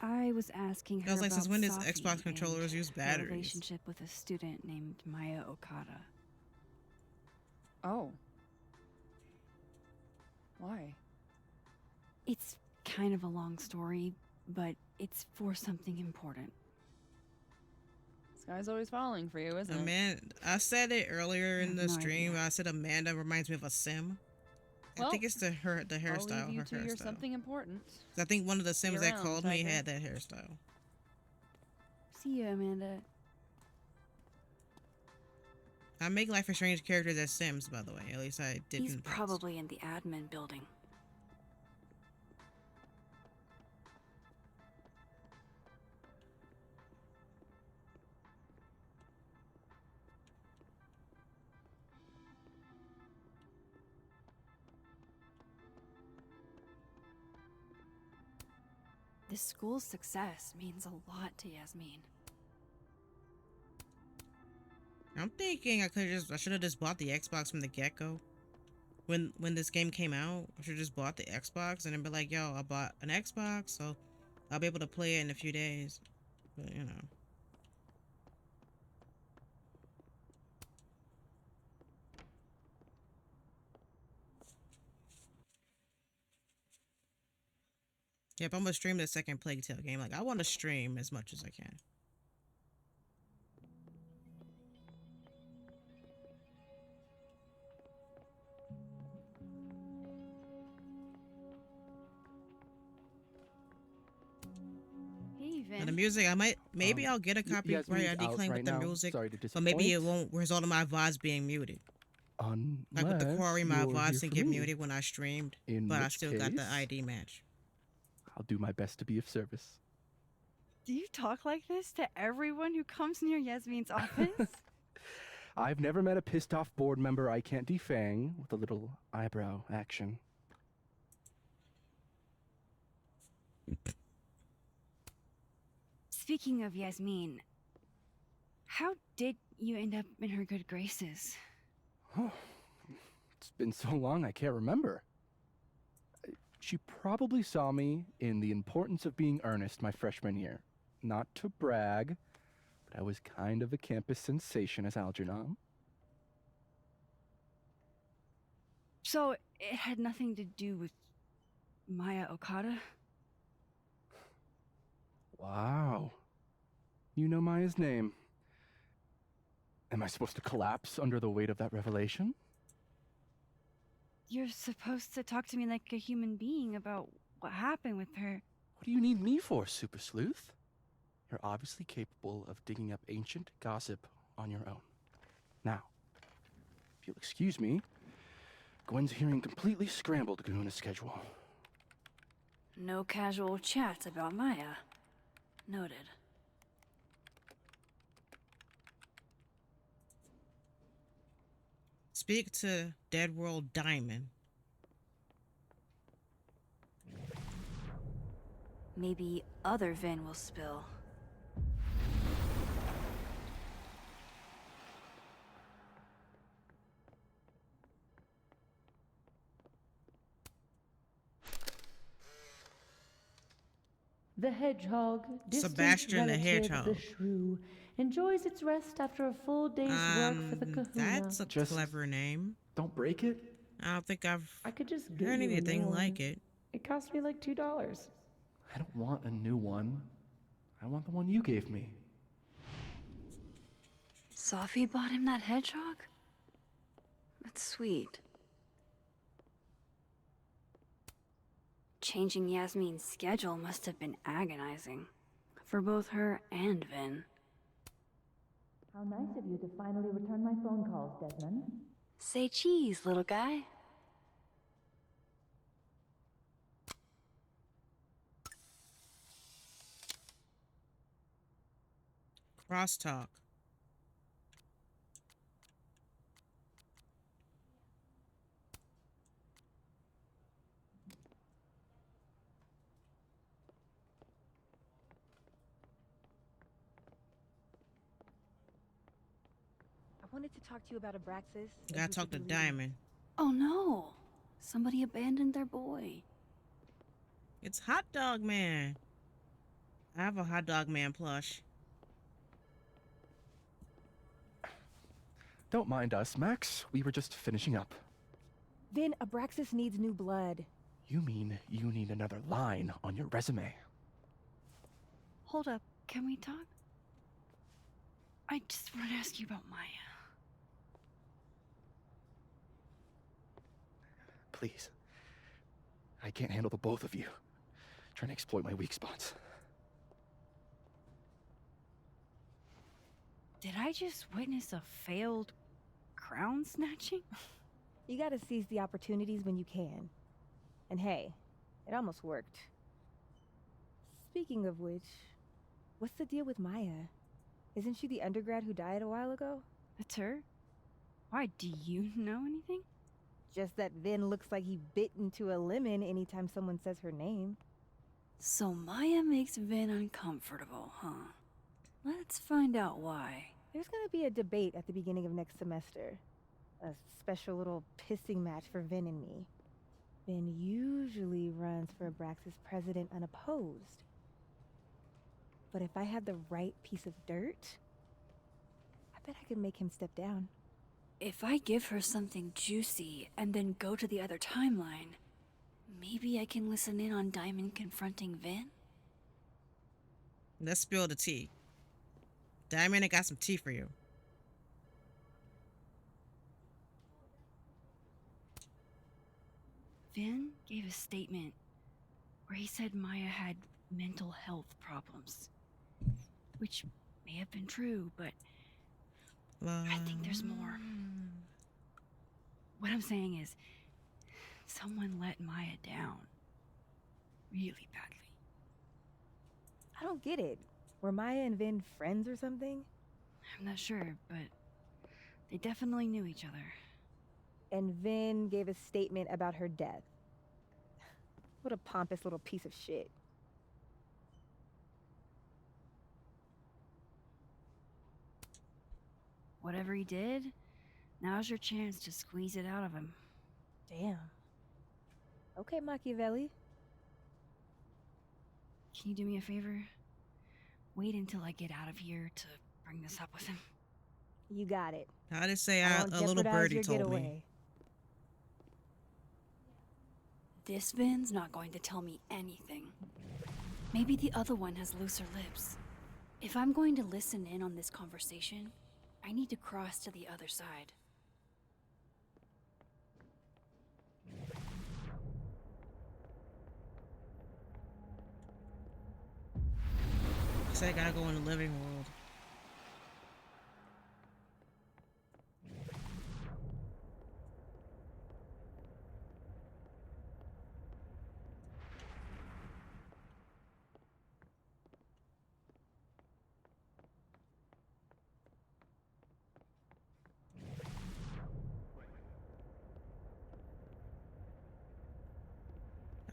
I was asking her I was like, about since when does Safi Xbox controllers and use her batteries? relationship with a student named Maya Okada. Oh. Why? It's kind of a long story, but it's for something important. This guy's always falling for you, isn't it? Man, I said it earlier in have the no stream. idea. I said Amanda reminds me of a Sim. I Well, think it's the hairstyle. I'll leave you her to your hairstyle. something important. I think one of the Sims that around, called me Tiger. had that hairstyle. See you, Amanda. I make Life is Strange characters as Sims, by the way. At least I did. He's in the past. probably in the admin building. This school's success means a lot to Yasmin. I'm thinking I should have just bought the Xbox from the get-go. When this game came out, I should have just bought the Xbox and then be like, yo, I bought an Xbox, so I'll be able to play it in a few days. But, you know. Yep, I'm gonna stream the second Plague Tale game. Like, I want to stream as much as I can. Hey, Vin. And the music, maybe I'll get a copyright ID claim with the music, but maybe it won't result in my VODs being muted. Like with the Quarry, my VODs didn't get muted when I streamed, but I still got the ID match. I'll do my best to be of service. Do you talk like this to everyone who comes near Yasmin's office? I've never met a pissed off board member I can't defang with a little eyebrow action. Speaking of Yasmin, how did you end up in her good graces? Oh, it's been so long I can't remember. She probably saw me in The Importance of Being Earnest my freshman year. Not to brag, but I was kind of a campus sensation as Algernon. So it had nothing to do with Maya Okada? Wow. You know Maya's name. Am I supposed to collapse under the weight of that revelation? You're supposed to talk to me like a human being about what happened with her. What do you need me for, Super Sleuth? You're obviously capable of digging up ancient gossip on your own. Now, if you'll excuse me, Gwen's hearing completely scrambled Kahuna schedule. No casual chats about Maya. Noted. Speak to Dead World Diamond. Maybe other Vin will spill. The hedgehog, distant Sebastian the relative Hedgehog. of the shrew, enjoys its rest after a full day's work for the kahuna. That's a clever name. Don't break it. I don't think I've I could just heard get you a anything new like one. it. It cost me like $2. I don't want a new one. I want the one you gave me. Safi bought him that hedgehog? That's sweet. Changing Yasmin's schedule must have been agonizing. For both her and Vin. How nice of you to finally return my phone calls, Desmond. Say cheese, little guy. Crosstalk. I wanted to talk to you about Abraxas. Gotta talk to Diamond. Oh no! Somebody abandoned their boy. It's Hot Dog Man. I have a Hot Dog Man plush. Don't mind us, Max. We were just finishing up. Vin, Abraxas needs new blood. You mean you need another line on your resume? Hold up, can we talk? I just want to ask you about Maya. Please. I can't handle the both of you. Trying to exploit my weak spots. Did I just witness a failed crown snatching? You gotta seize the opportunities when you can. And hey, it almost worked. Speaking of which, what's the deal with Maya? Isn't she the undergrad who died a while ago? That's her? Why, do you know anything? Just that Vin looks like he bit into a lemon anytime someone says her name. So Maya makes Vin uncomfortable, huh? Let's find out why. There's gonna be a debate at the beginning of next semester. A special little pissing match for Vin and me. Vin usually runs for Abraxas president unopposed. But if I had the right piece of dirt, I bet I could make him step down. If I give her something juicy and then go to the other timeline, maybe I can listen in on Diamond confronting Vin? Let's spill the tea. Diamond, I got some tea for you. Vin gave a statement where he said Maya had mental health problems. Which may have been true, but I think there's more. What I'm saying is, someone let Maya down. Really badly. I don't get it. Were Maya and Vin friends or something? I'm not sure, but they definitely knew each other. And Vin gave a statement about her death. What a pompous little piece of shit. Whatever he did, now's your chance to squeeze it out of him. Damn. Okay, Machiavelli. Can you do me a favor? Wait until I get out of here to bring this up with him. You got it. I just say I a won't little jeopardize birdie your told getaway. me. This Vin's not going to tell me anything. Maybe the other one has looser lips. If I'm going to listen in on this conversation, I need to cross to the other side. Say I gotta go in the living world.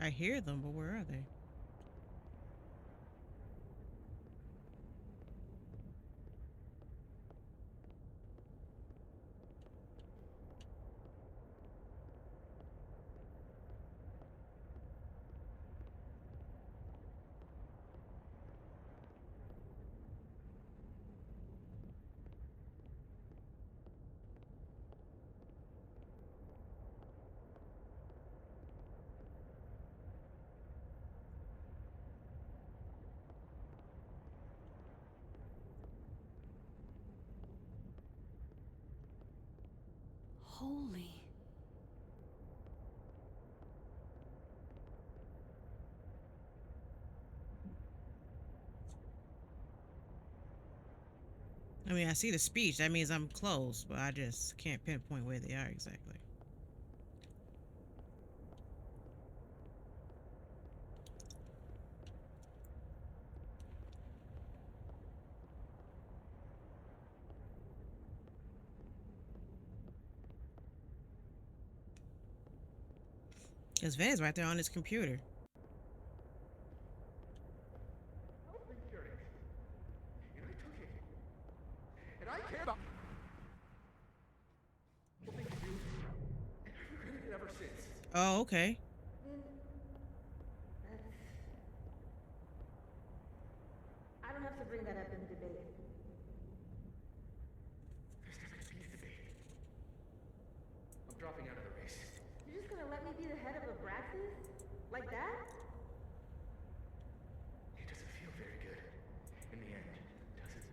I hear them, but where are they? Holy. I mean, I see the speech. That means I'm close, but I just can't pinpoint where they are exactly. Because Van's right there on his computer. And I care about things to do, and I've regretted it ever since. Oh, okay. I don't have to bring that up in the debate. There's never gonna be a debate. I'm dropping out of the race. You're just gonna let me be the head of Abraxas? Like that? It doesn't feel very good. In the end, does it?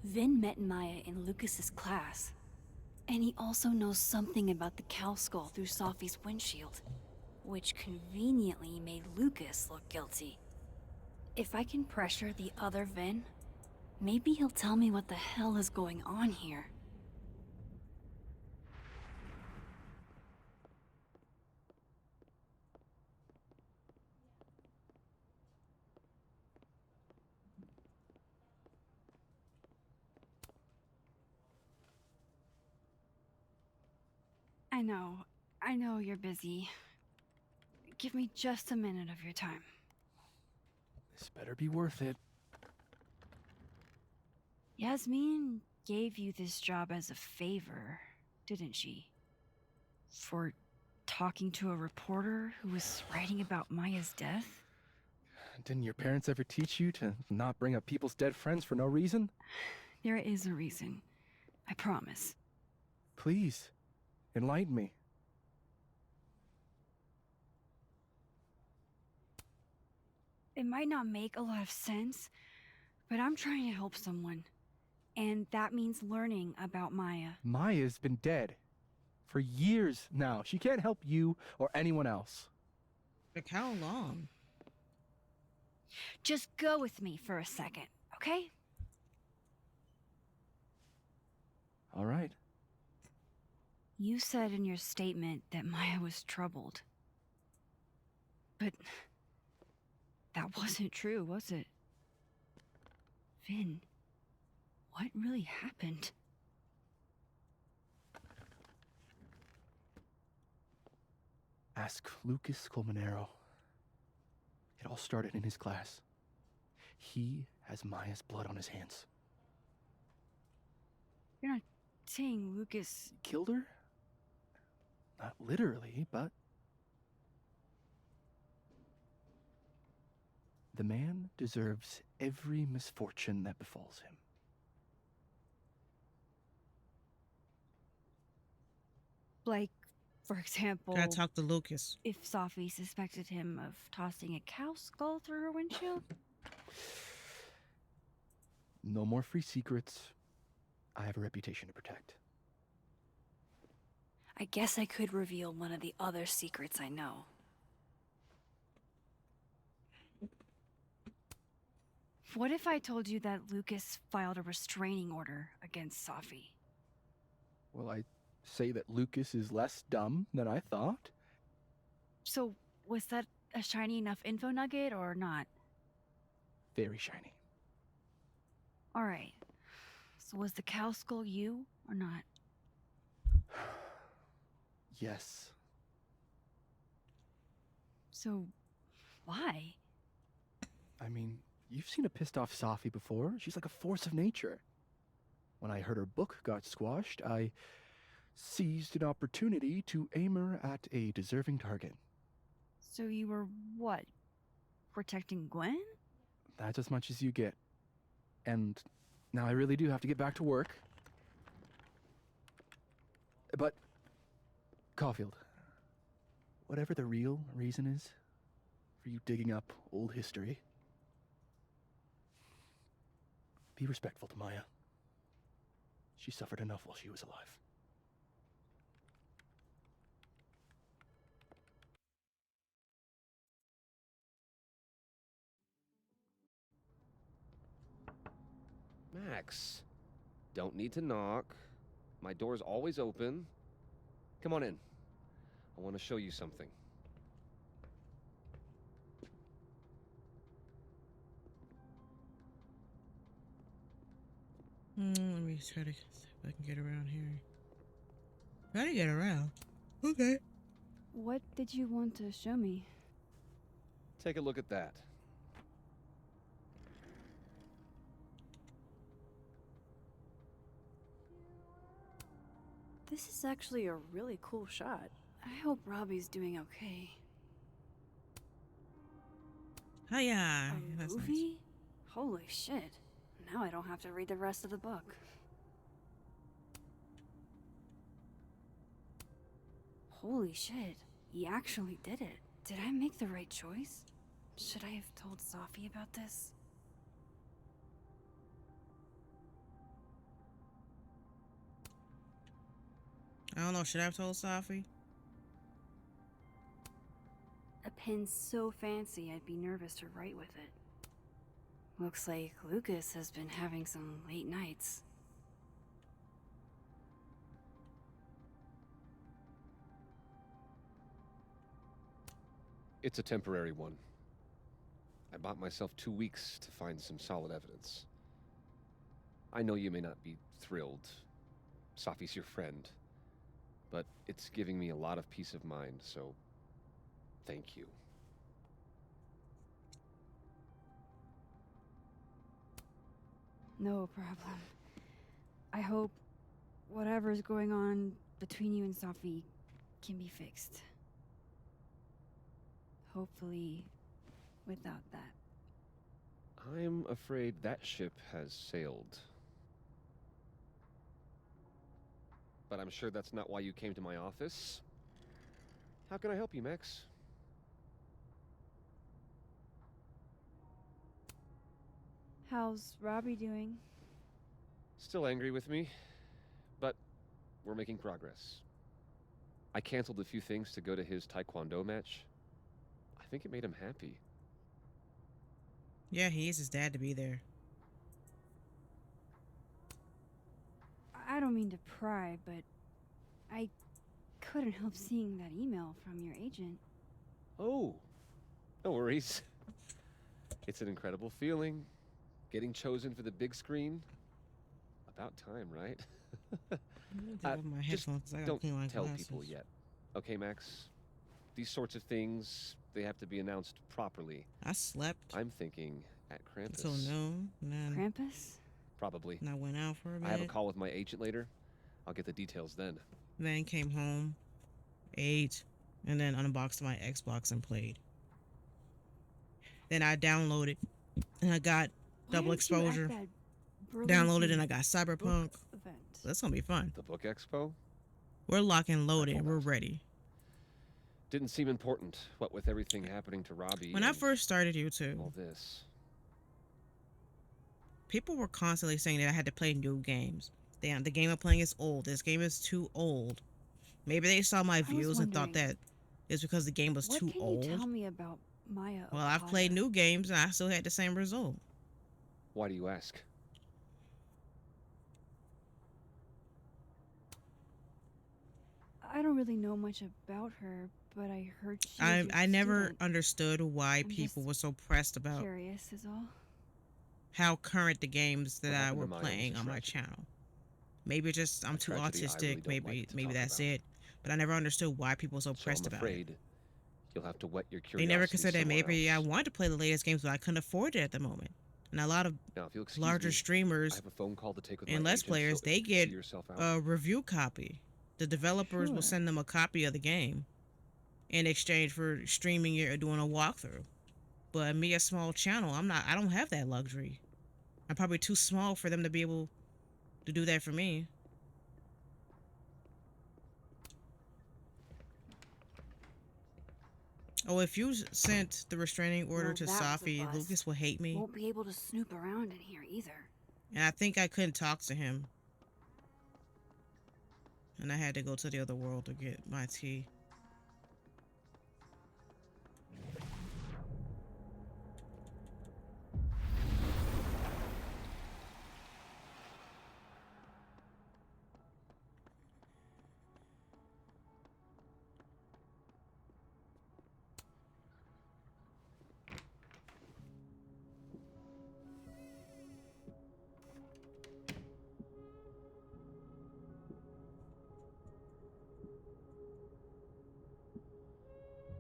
Vin met Maya in Lucas's class. And he also knows something about the cow skull through Safi's windshield, which conveniently made Lucas look guilty. If I can pressure the other Vin, maybe he'll tell me what the hell is going on here. I know you're busy. Give me just a minute of your time. This better be worth it. Yasmin gave you this job as a favor, didn't she? For talking to a reporter who was writing about Maya's death? Didn't your parents ever teach you to not bring up people's dead friends for no reason? There is a reason. I promise. Please, enlighten me. It might not make a lot of sense, but I'm trying to help someone. And that means learning about Maya. Maya's been dead for years now. She can't help you or anyone else. Like how long? Just go with me for a second, okay? All right. You said in your statement that Maya was troubled. But that wasn't true, was it? Vin, what really happened? Ask Lucas Colmenero. It all started in his class. He has Maya's blood on his hands. You're not saying Lucas Killed her? Not literally, but... The man deserves every misfortune that befalls him. Like, for example, Gotta talk to Lucas. if Safi suspected him of tossing a cow skull through her windshield? No more free secrets. I have a reputation to protect. I guess I could reveal one of the other secrets I know. What if I told you that Lucas filed a restraining order against Safi? Well, I say that Lucas is less dumb than I thought. So, was that a shiny enough info nugget or not? Very shiny. Alright. So was the cow skull you or not? Yes. So, why? I mean, you've seen a pissed off Safi before. She's like a force of nature. When I heard her book got squashed, I seized an opportunity to aim her at a deserving target. So you were, what, protecting Gwen? That's as much as you get. And now I really do have to get back to work. But, Caulfield, whatever the real reason is for you digging up old history, be respectful to Maya. She suffered enough while she was alive. Max, don't need to knock. My door's always open. Come on in. I want to show you something. Let me try to see if I can get around here. Try to get around. Okay. What did you want to show me? Take a look at that. This is actually a really cool shot. I hope Robbie's doing okay. Hiya. A That's movie? nice. Holy shit. Now I don't have to read the rest of the book. Holy shit. He actually did it. Did I make the right choice? Should I have told Safi about this? I don't know. Should I have told Safi? A pen so fancy I'd be nervous to write with it. Looks like Lucas has been having some late nights. It's a temporary one. I bought myself 2 weeks to find some solid evidence. I know you may not be thrilled. Safi's your friend. But it's giving me a lot of peace of mind, so thank you. No problem. I hope whatever's going on between you and Safi can be fixed. Hopefully, without that. I'm afraid that ship has sailed. But I'm sure that's not why you came to my office. How can I help you, Max? How's Robbie doing? Still angry with me, but we're making progress. I canceled a few things to go to his taekwondo match. I think it made him happy. Yeah, he needs his dad to be there. I don't mean to pry, but I couldn't help seeing that email from your agent. Oh, no worries. It's an incredible feeling. Getting chosen for the big screen? About time, right? My Just headphones, 'cause I gotta don't clean my tell glasses. people yet. Okay, Max? These sorts of things, they have to be announced properly. I slept I'm thinking at Krampus. until noon, and then Krampus? Probably. and I went out for a bit. I have a call with my agent later. I'll get the details then. Then came home, ate, and then unboxed my Xbox and played. Then I downloaded, and I got double exposure. Downloaded, and I got Cyberpunk. So that's gonna be fun. The book expo? We're locked and loaded. We're ready. Didn't seem important, what with everything happening to Robbie. When I first started YouTube, all this. People were constantly saying that I had to play new games. Damn, the game I'm playing is old. This game is too old. Maybe they saw my views and thought that it's because the game was too old. What can you tell me about Maya? Well, I've played new games and I still had the same result. Why do you ask? I don't really know much about her, but I heard she was I your never student. understood why people were so pressed about Curious is all. how current the games that What I happened were to Maya playing was a on my tragedy. channel. Maybe just I'm too tragedy I autistic. really don't like to maybe talk that's about. it. But I never understood why people were so So pressed I'm about it. afraid you'll have to whet your They curiosity. never considered that somewhere maybe else. I wanted to play the latest games, but I couldn't afford it at the moment. And a lot of Now, if you'll excuse larger me, I streamers have a phone call to take with and my Let's agent, Players, so they if you could get see yourself out. a review copy. The developers will send them a copy of the game in exchange for streaming it or doing a walkthrough. But me, a small channel, I don't have that luxury. I'm probably too small for them to be able to do that for me. Oh, if you sent the restraining order Well, to that was a Safi, bust. Lucas will hate me. Won't be able to snoop around in here either. And I think I couldn't talk to him. And I had to go to the other world to get my tea.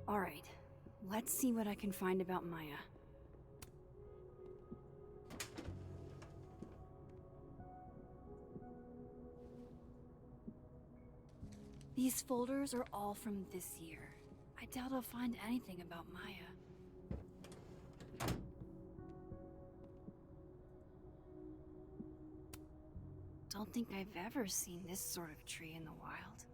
Alright, let's see what I can find about Maya. These folders are all from this year. I doubt I'll find anything about Maya. Don't think I've ever seen this sort of tree in the wild.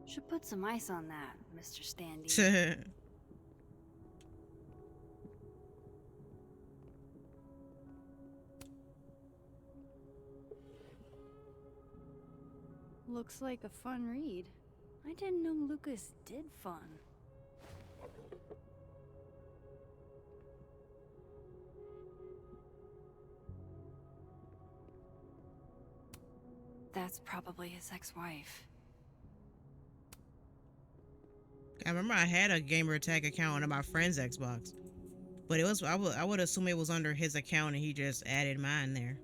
Should put some ice on that, Mr. Standy. Looks like a fun read. I didn't know Lucas did fun. That's probably his ex-wife. I remember I had a gamer tag account on my friend's Xbox. But it was I would assume it was under his account and he just added mine there.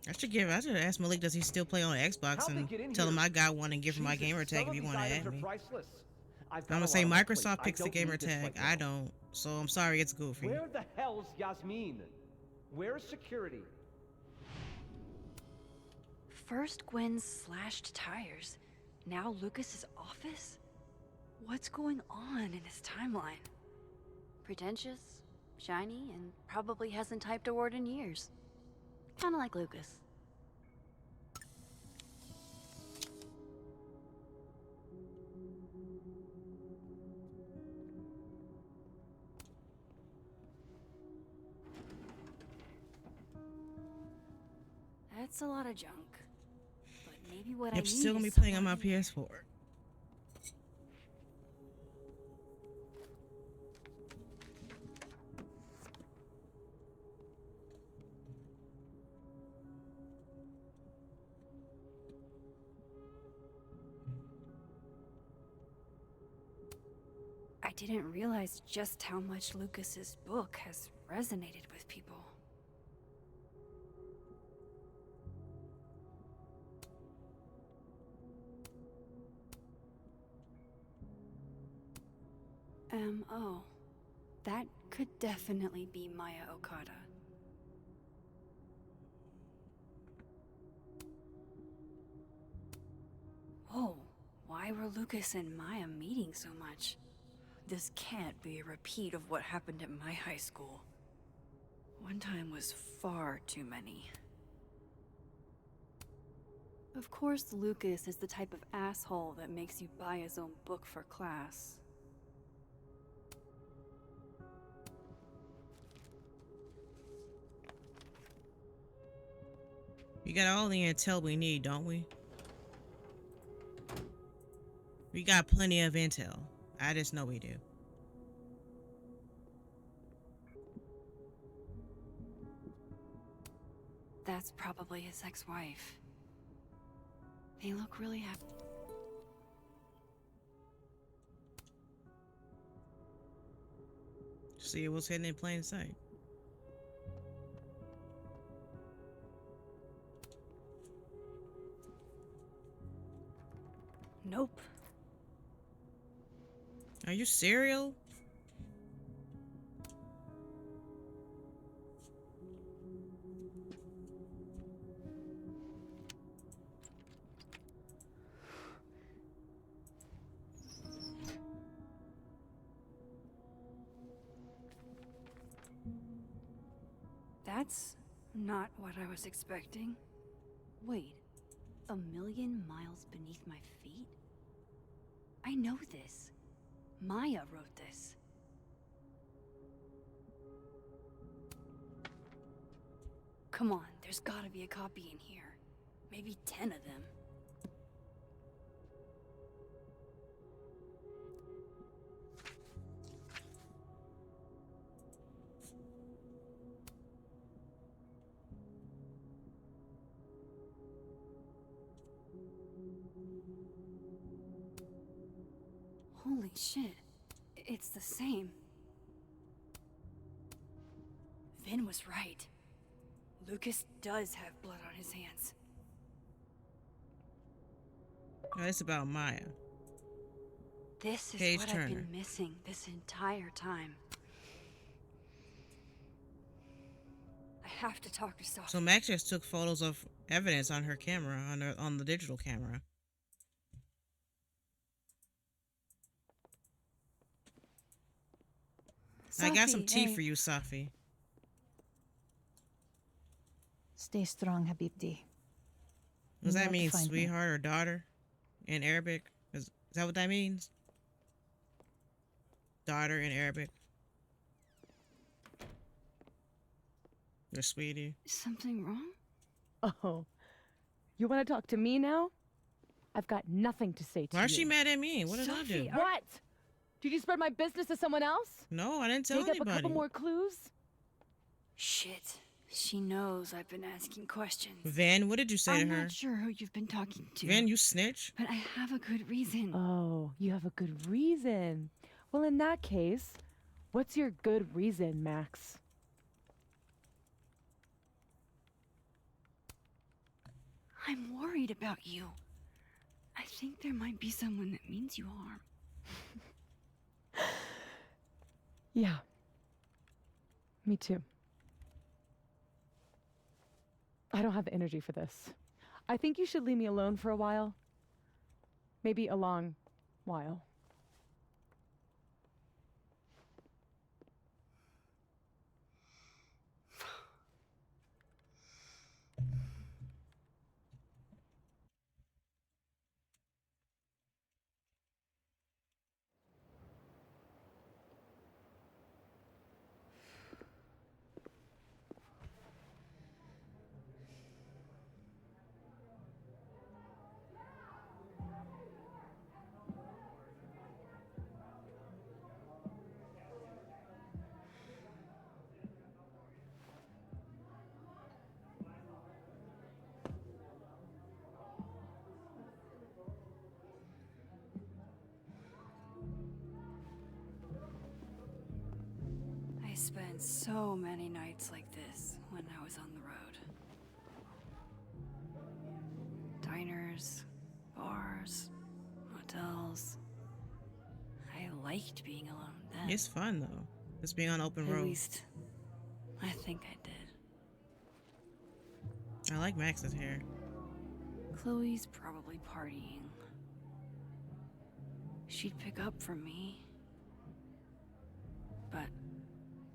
I should ask Malik, does he still play on Xbox, and tell him I got one and give him my gamer tag if you want to add me. I'm gonna say Microsoft picks the gamer tag. I don't. So I'm sorry, it's goofy. Where the hell's Yasmin? Where's security? First Gwen's slashed tires, now Lucas's office? What's going on in his timeline? Pretentious, shiny, and probably hasn't typed a word in years. Kinda like Lucas. That's a lot of junk. But maybe what I I'm need still gonna be is playing on my someone- PS4. didn't realize just how much Lucas's book has resonated with people. M.O. That could definitely be Maya Okada. Whoa, why were Lucas and Maya meeting so much? This can't be a repeat of what happened at my high school. One time was far too many. Of course, Lucas is the type of asshole that makes you buy his own book for class. We got all the intel we need, don't we? We got plenty of intel. I just know we do. That's probably his ex-wife. They look really happy. See what's hidden in plain sight. Nope. Are you serial? That's not what I was expecting. Wait, 1,000,000 miles beneath my feet? I know this. Maya wrote this. Come on, there's gotta be a copy in here. Maybe 10 of them. Holy shit. It's the same. Vin was right. Lucas does have blood on his hands. No, it's about Maya. This is Paige what Turner. I've been missing this entire time. I have to talk to Safi. So Max just took photos of evidence on her camera, on the digital camera. I got some Safi, tea hey. for you, Safi. Stay strong, Habibti. Does You know that where to mean find me. sweetheart or daughter in Arabic? Is that what that means? Daughter in Arabic. Your sweetie. Something wrong? Oh, you want to talk to me now? I've got nothing to say to you. Why is she mad at me? What did I do? What? Did you spread my business to someone else? No, I didn't tell Dig up a anybody. couple more clues? Shit. She knows I've been asking questions. Van, what did you say I'm to her? not sure who you've been talking to. Van, you snitch? But I have a good reason. Oh, you have a good reason. Well, in that case, what's your good reason, Max? I'm worried about you. I think there might be someone that means you harm. Yeah. Me too. I don't have the energy for this. I think you should leave me alone for a while. Maybe a long while. so many nights like this when I was on the road. Diners, bars, hotels. I liked being alone then. It's fun though. Just being on open At road. least, I think I did. I like Max's hair. Chloe's probably partying. She'd pick up from me. But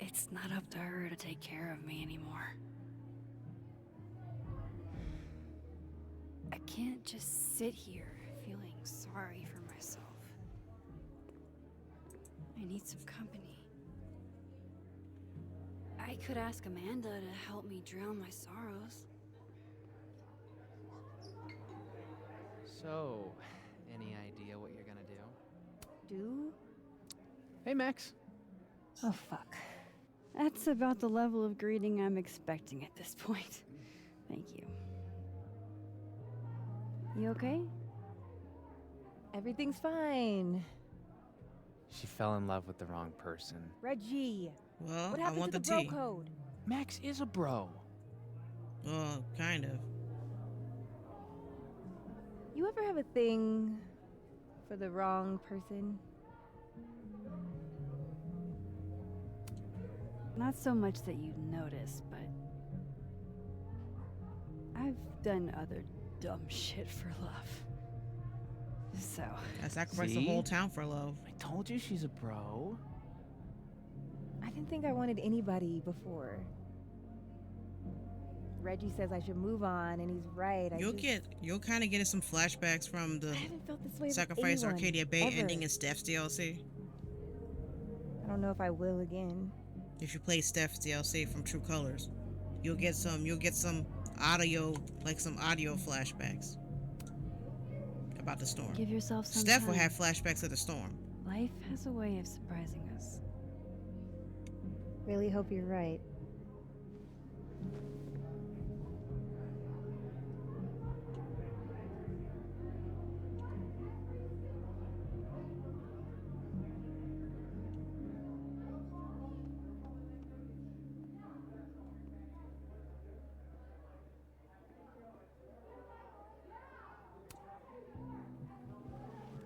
it's not up to her to take care of me anymore. I can't just sit here feeling sorry for myself. I need some company. I could ask Amanda to help me drown my sorrows. So, any idea what you're gonna do? Do? Hey, Max. Oh, fuck. That's about the level of greeting I'm expecting at this point. Thank you. You okay? Everything's fine. She fell in love with the wrong person. Reggie. Well, What I happened want to the the bro tea. code? Max is a bro. Well, kind of. You ever have a thing for the wrong person? Not so much that you'd notice, but I've done other dumb shit for love. So I sacrificed the whole town for love. I told you she's a bro. I didn't think I wanted anybody before. Reggie says I should move on, and he's right. You'll kind of get some flashbacks from the I haven't felt this way with Sacrifice anyone, Arcadia Bay ever. ending in Steph's DLC. I don't know if I will again. If you play Steph's DLC from True Colors, you'll get some audio, like some audio flashbacks about the storm. give yourself some Steph time. will have flashbacks of the storm. Life has a way of surprising us. Really hope you're right.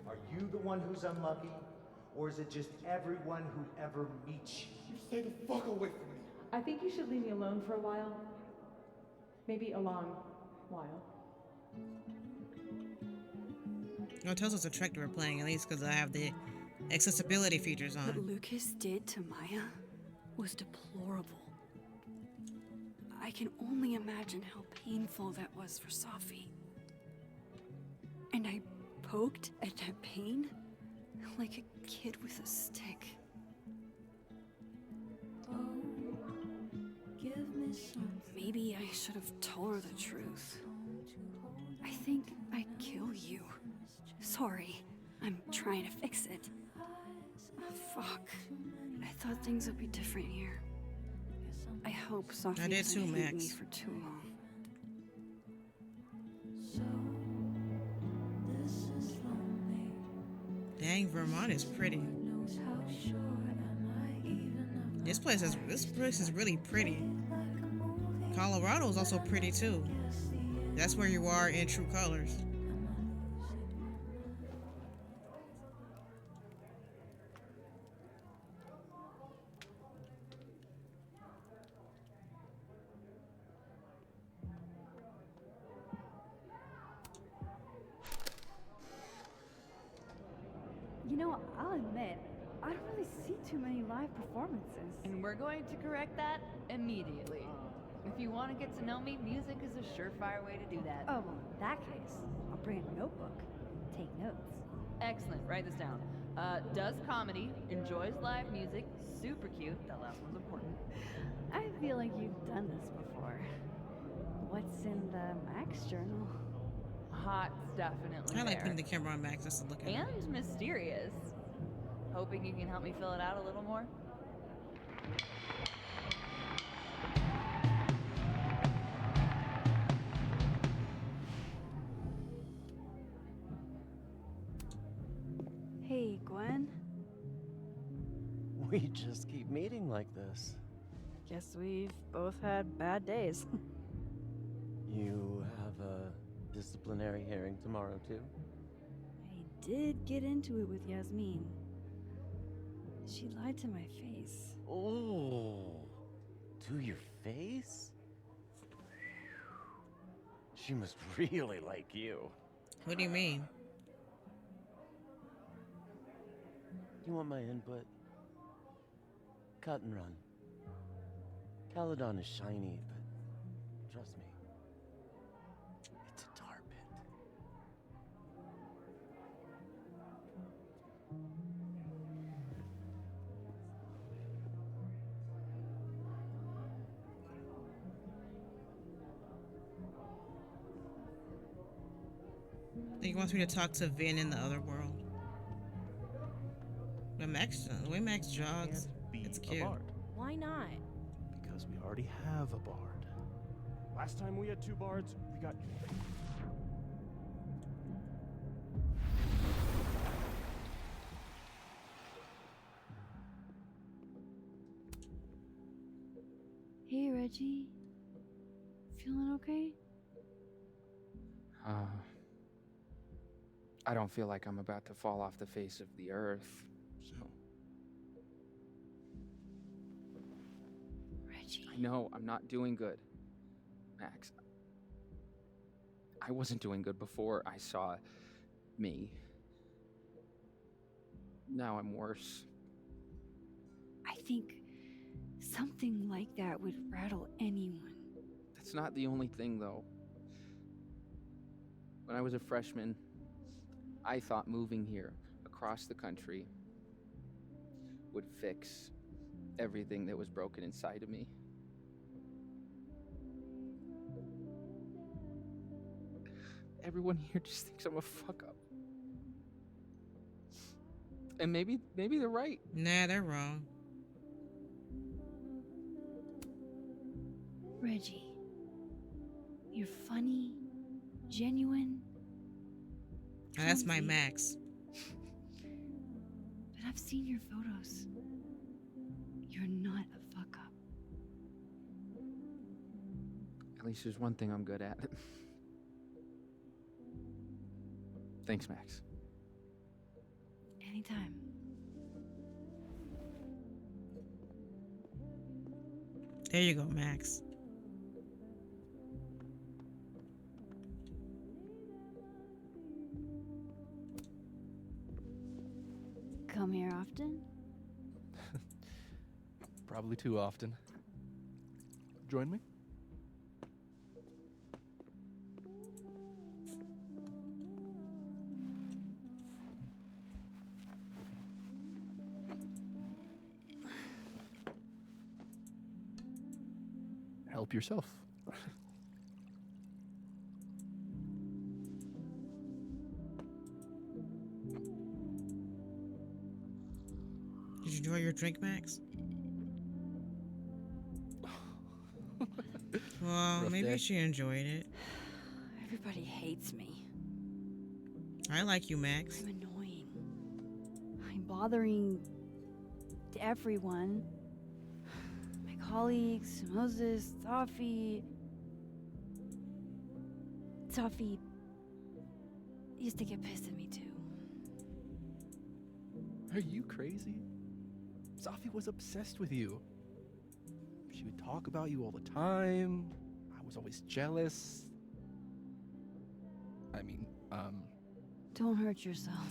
Are you the one who's unlucky? Or is it just everyone who ever meets you? You stay the fuck away from me. I think you should leave me alone for a while. Maybe a long while. No, it tells us the track that we're playing, at least because I have the accessibility features What on. Lucas did to Maya was deplorable. I can only imagine how painful that was for Safi. And I poked at that pain like a kid with a stick. Maybe I should have told her the truth. I think I'd kill you. Sorry, I'm trying to fix it. Fuck. I thought things would be different here. I hope Safi I did doesn't too, hate me Max. for too long. Dang, Vermont is pretty. This place is really pretty. Colorado is also pretty too. That's where you are in True Colors. You know, I'll admit, I don't really see too many live performances. And we're going to correct that immediately. If you want to get to know me, music is a surefire way to do that. Oh, well, in that case, I'll bring a notebook. Take notes. Excellent. Write this down. Does comedy, enjoys live music, super cute. That last one's important. I feel like you've done this before. What's in the Max journal? Hot's definitely I like there. putting the camera on Max just to look at it. And mysterious. Hoping you can help me fill it out a little more. Hey, Gwen. We just keep meeting like this. Guess we've both had bad days. You have a disciplinary hearing tomorrow, too? I did get into it with Yasmin. She lied to my face. Oh, to your face? She must really like you. What do you mean? You want my input? Cut and run. Caledon is shiny, but trust me, it's a tar pit. He wants me to talk to Vin in the other world. The the way Max jogs, it's cute. Why not? Because we already have a bard. Last time we had 2 bards, we got... Hey, Reggie. Feeling okay? I don't feel like I'm about to fall off the face of the earth, so... Reggie. I know, I'm not doing good. Max. I wasn't doing good before I saw me. Now I'm worse. I think something like that would rattle anyone. That's not the only thing, though. When I was a freshman, I thought moving here, across the country, would fix everything that was broken inside of me. Everyone here just thinks I'm a fuck-up. And maybe they're right. Nah, they're wrong. Reggie, you're funny, genuine. That's my clumsy. Max. But I've seen your photos. You're not a fuck-up. At least there's one thing I'm good at. Thanks, Max. Anytime. There you go, Max. Come here often? Probably too often. Join me? Help yourself. Did you enjoy your drink, Max? Well, Rough maybe day. she enjoyed it. Everybody hates me. I like you, Max. I'm annoying. I'm bothering everyone. My colleagues, Moses, Safi. Safi used to get pissed at me too. Are you crazy? Safi was obsessed with you. She would talk about you all the time. I was always jealous. I mean, Don't hurt yourself.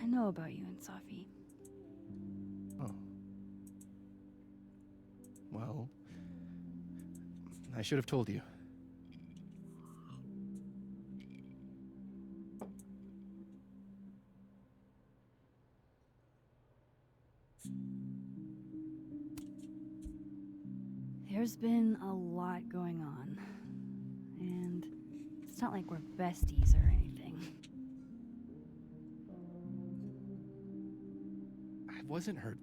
I know about you and Safi. Oh. Well, I should have told you. There's been a lot going on. And it's not like we're besties or anything. I wasn't her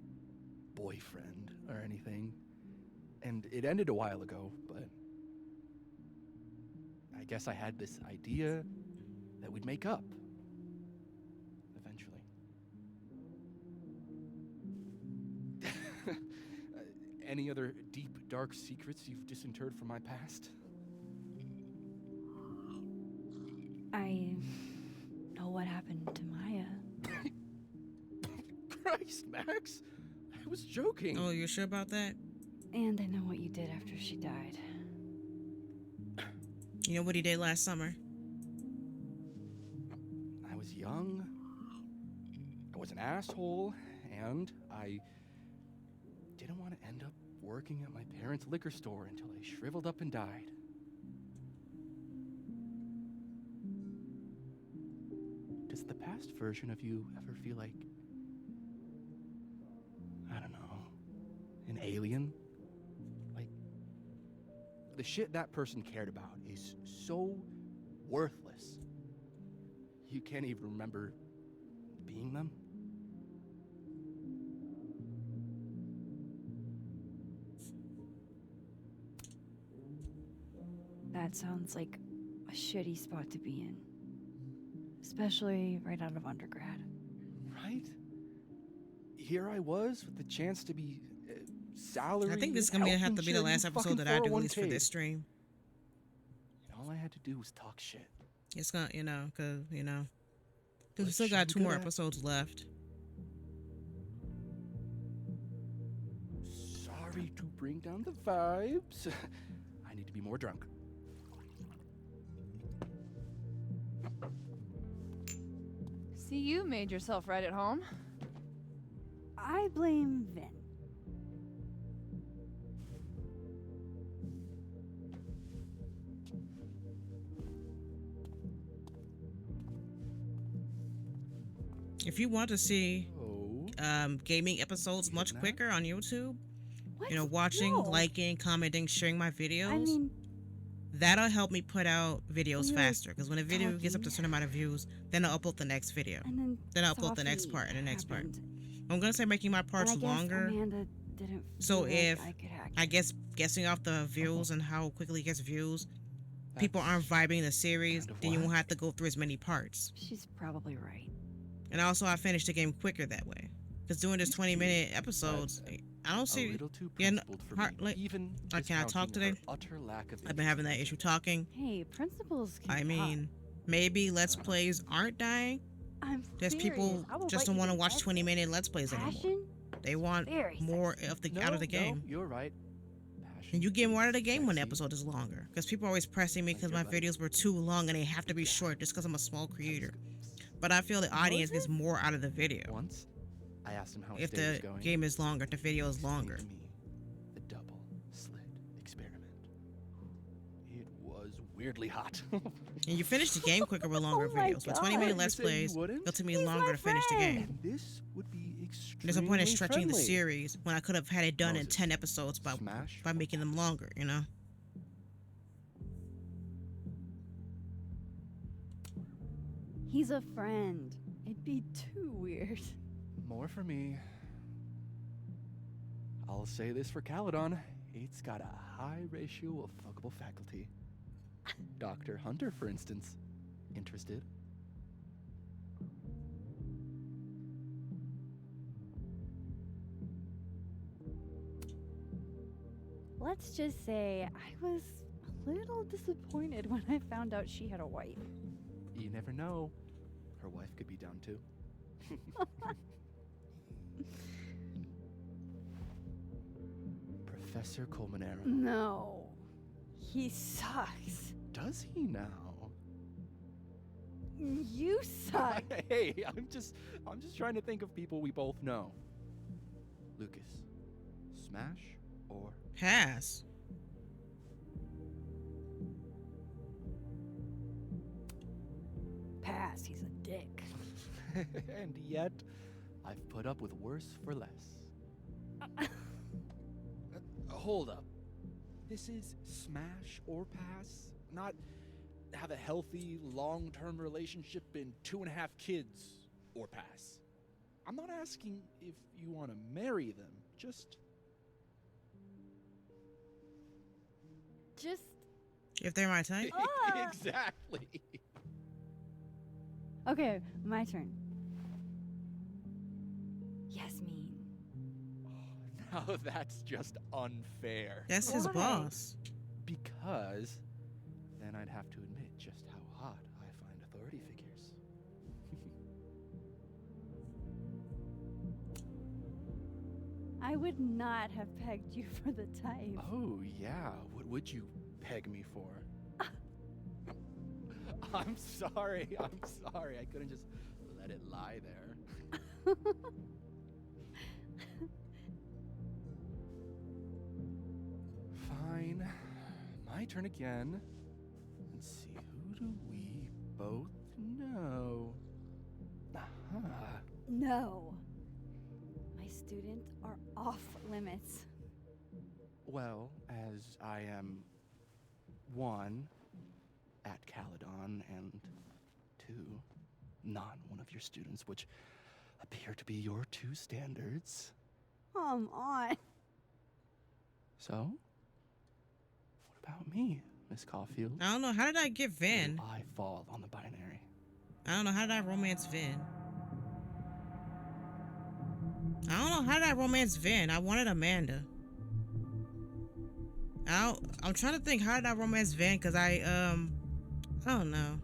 boyfriend or anything. And it ended a while ago, but I guess I had this idea that we'd make up. Eventually. Any other deep, dark secrets you've disinterred from my past? I know what happened to Maya. Christ, Max! I was joking. Oh, you're sure about that? And I know what you did after she died. You know what he did last summer? I was young. I was an asshole, and I didn't want to end up working at my parents' liquor store until I shriveled up and died. Does the past version of you ever feel like, I don't know, an alien? Like, the shit that person cared about is so worthless. You can't even remember being them? That sounds like a shitty spot to be in. Especially right out of undergrad. Right? Here I was with the chance to be salary. I think this is going to have to be the last episode that I do, at least for this stream. And all I had to do was talk shit. It's gonna, because we still got 2 more episodes left. Sorry to bring down the vibes. I need to be more drunk. See, you made yourself right at home. I blame Vin. If you want to see gaming episodes much quicker on YouTube, watching, liking, commenting, sharing my videos, that'll help me put out videos faster. Because when a video gets up to a certain amount of views, then I'll upload the next video. Then I'll upload the next part and the next part. I'm gonna say making my parts longer. So if I guess guessing off the views and how quickly it gets views, people aren't vibing the series, then you won't have to go through as many parts. She's probably right. And also, I finished the game quicker that way. Because doing this 20-minute episodes, I don't see. Can I talk today? I've been having that issue talking. Hey, principals can talk. Maybe Let's Plays aren't dying. There's people just don't want to watch 20-minute Let's Plays anymore. They want more out of the game. No, you're right. And you get more out of the game when the episode is longer. Because people are always pressing me because my videos were too long and they have to be short just because I'm a small creator. But I feel the audience gets more out of the video. Once, I asked him how if the game is longer, if the video is longer. The double slit experiment. It was weirdly hot. And you finish the game quicker with longer videos. With 20-minute Let's Plays, it'll take me longer to finish the game. And this would be extremely There's no point in stretching the series when I could have had it done in 10 episodes by making them longer, He's a friend. It'd be too weird. More for me. I'll say this for Caledon. It's got a high ratio of fuckable faculty. Dr. Hunter, for instance. Interested? Let's just say I was a little disappointed when I found out she had a wife. You never know. Her wife could be down too. Professor Colmenero. No. He sucks. Does he now? You suck. Hey, I'm just trying to think of people we both know. Lucas, smash or pass? Pass, he's a dick. And yet, I've put up with worse for less. Hold up. This is smash or pass? Not have a healthy, long-term relationship and 2.5 kids or pass. I'm not asking if you want to marry them, just if they're my type. Exactly. Okay, my turn. Yasmin. Now that's just unfair. That's his boss. Because then I'd have to admit just how hot I find authority figures. I would not have pegged you for the type. Oh, yeah. What would you peg me for? I'm sorry. I'm sorry. I couldn't just let it lie there. Fine. My turn again. Let's see, who do we both know? Aha. No. My students are off limits. Well, as I am one, at Caledon, and two, not one of your students, which appear to be your two standards. Come on. So, what about me, Miss Caulfield? I don't know. How did I get Vin? I fall on the binary. I don't know. How did I romance Vin? I don't know. How did I romance Vin? I wanted Amanda. I'm trying to think. How did I romance Vin? Because I don't know.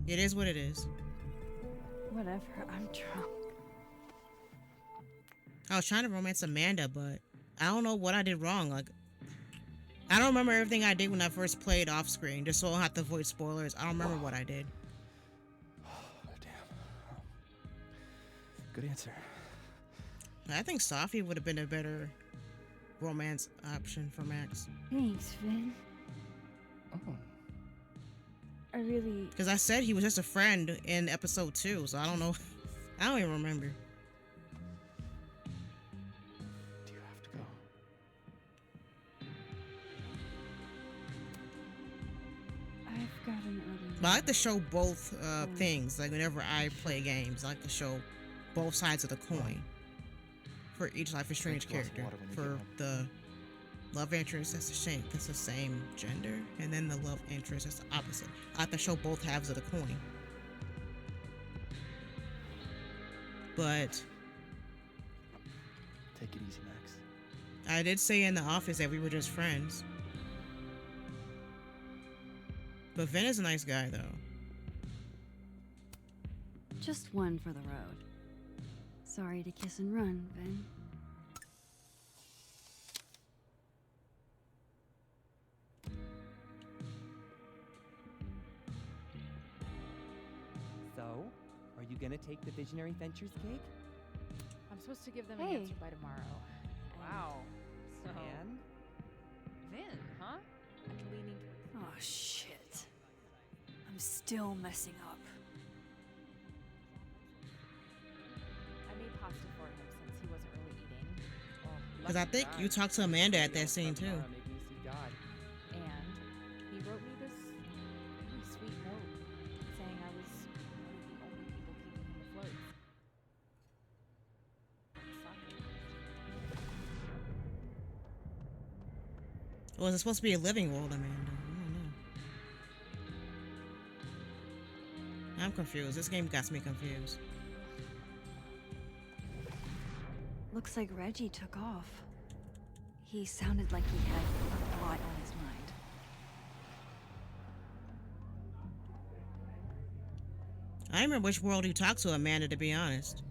It is what it is. Whatever, I'm drunk. I was trying to romance Amanda, but I don't know what I did wrong. Like, I don't remember everything I did when I first played off screen, just so I don't have to avoid spoilers. I don't remember what I did. Damn. Good answer. I think Safi would have been a better romance option for Max. Thanks, Vin. Oh. I really... Because I said he was just a friend in episode 2, so I don't know. I don't even remember. Do you have to go? I've got an early... But I like to show both things. Like, whenever I play games, I like to show both sides of the coin for each Life is Strange character. For the love interest that's the same gender, and then the love interest that's the opposite. I have to show both halves of the coin. But take it easy, Max. I did say in the office that we were just friends. But Vin is a nice guy, though. Just one for the road. Sorry to kiss and run, Vin. So, are you gonna take the Visionary Ventures gig? I'm supposed to give them Hey. an answer by tomorrow. Wow. So. And? Vin, huh? I'm leaning. Oh, shit. I'm still messing up. I made pasta for him since he wasn't really eating. Because I think you talked to Amanda at that scene, too. Make me see God. And he wrote me this really sweet note saying I was one of the only people keeping him afloat. Or was it supposed to be a living world, Amanda? I don't know. I'm confused. This game got me confused. Looks like Reggie took off. He sounded like he had a lot on his mind. I don't remember which world you talked to Amanda, to be honest.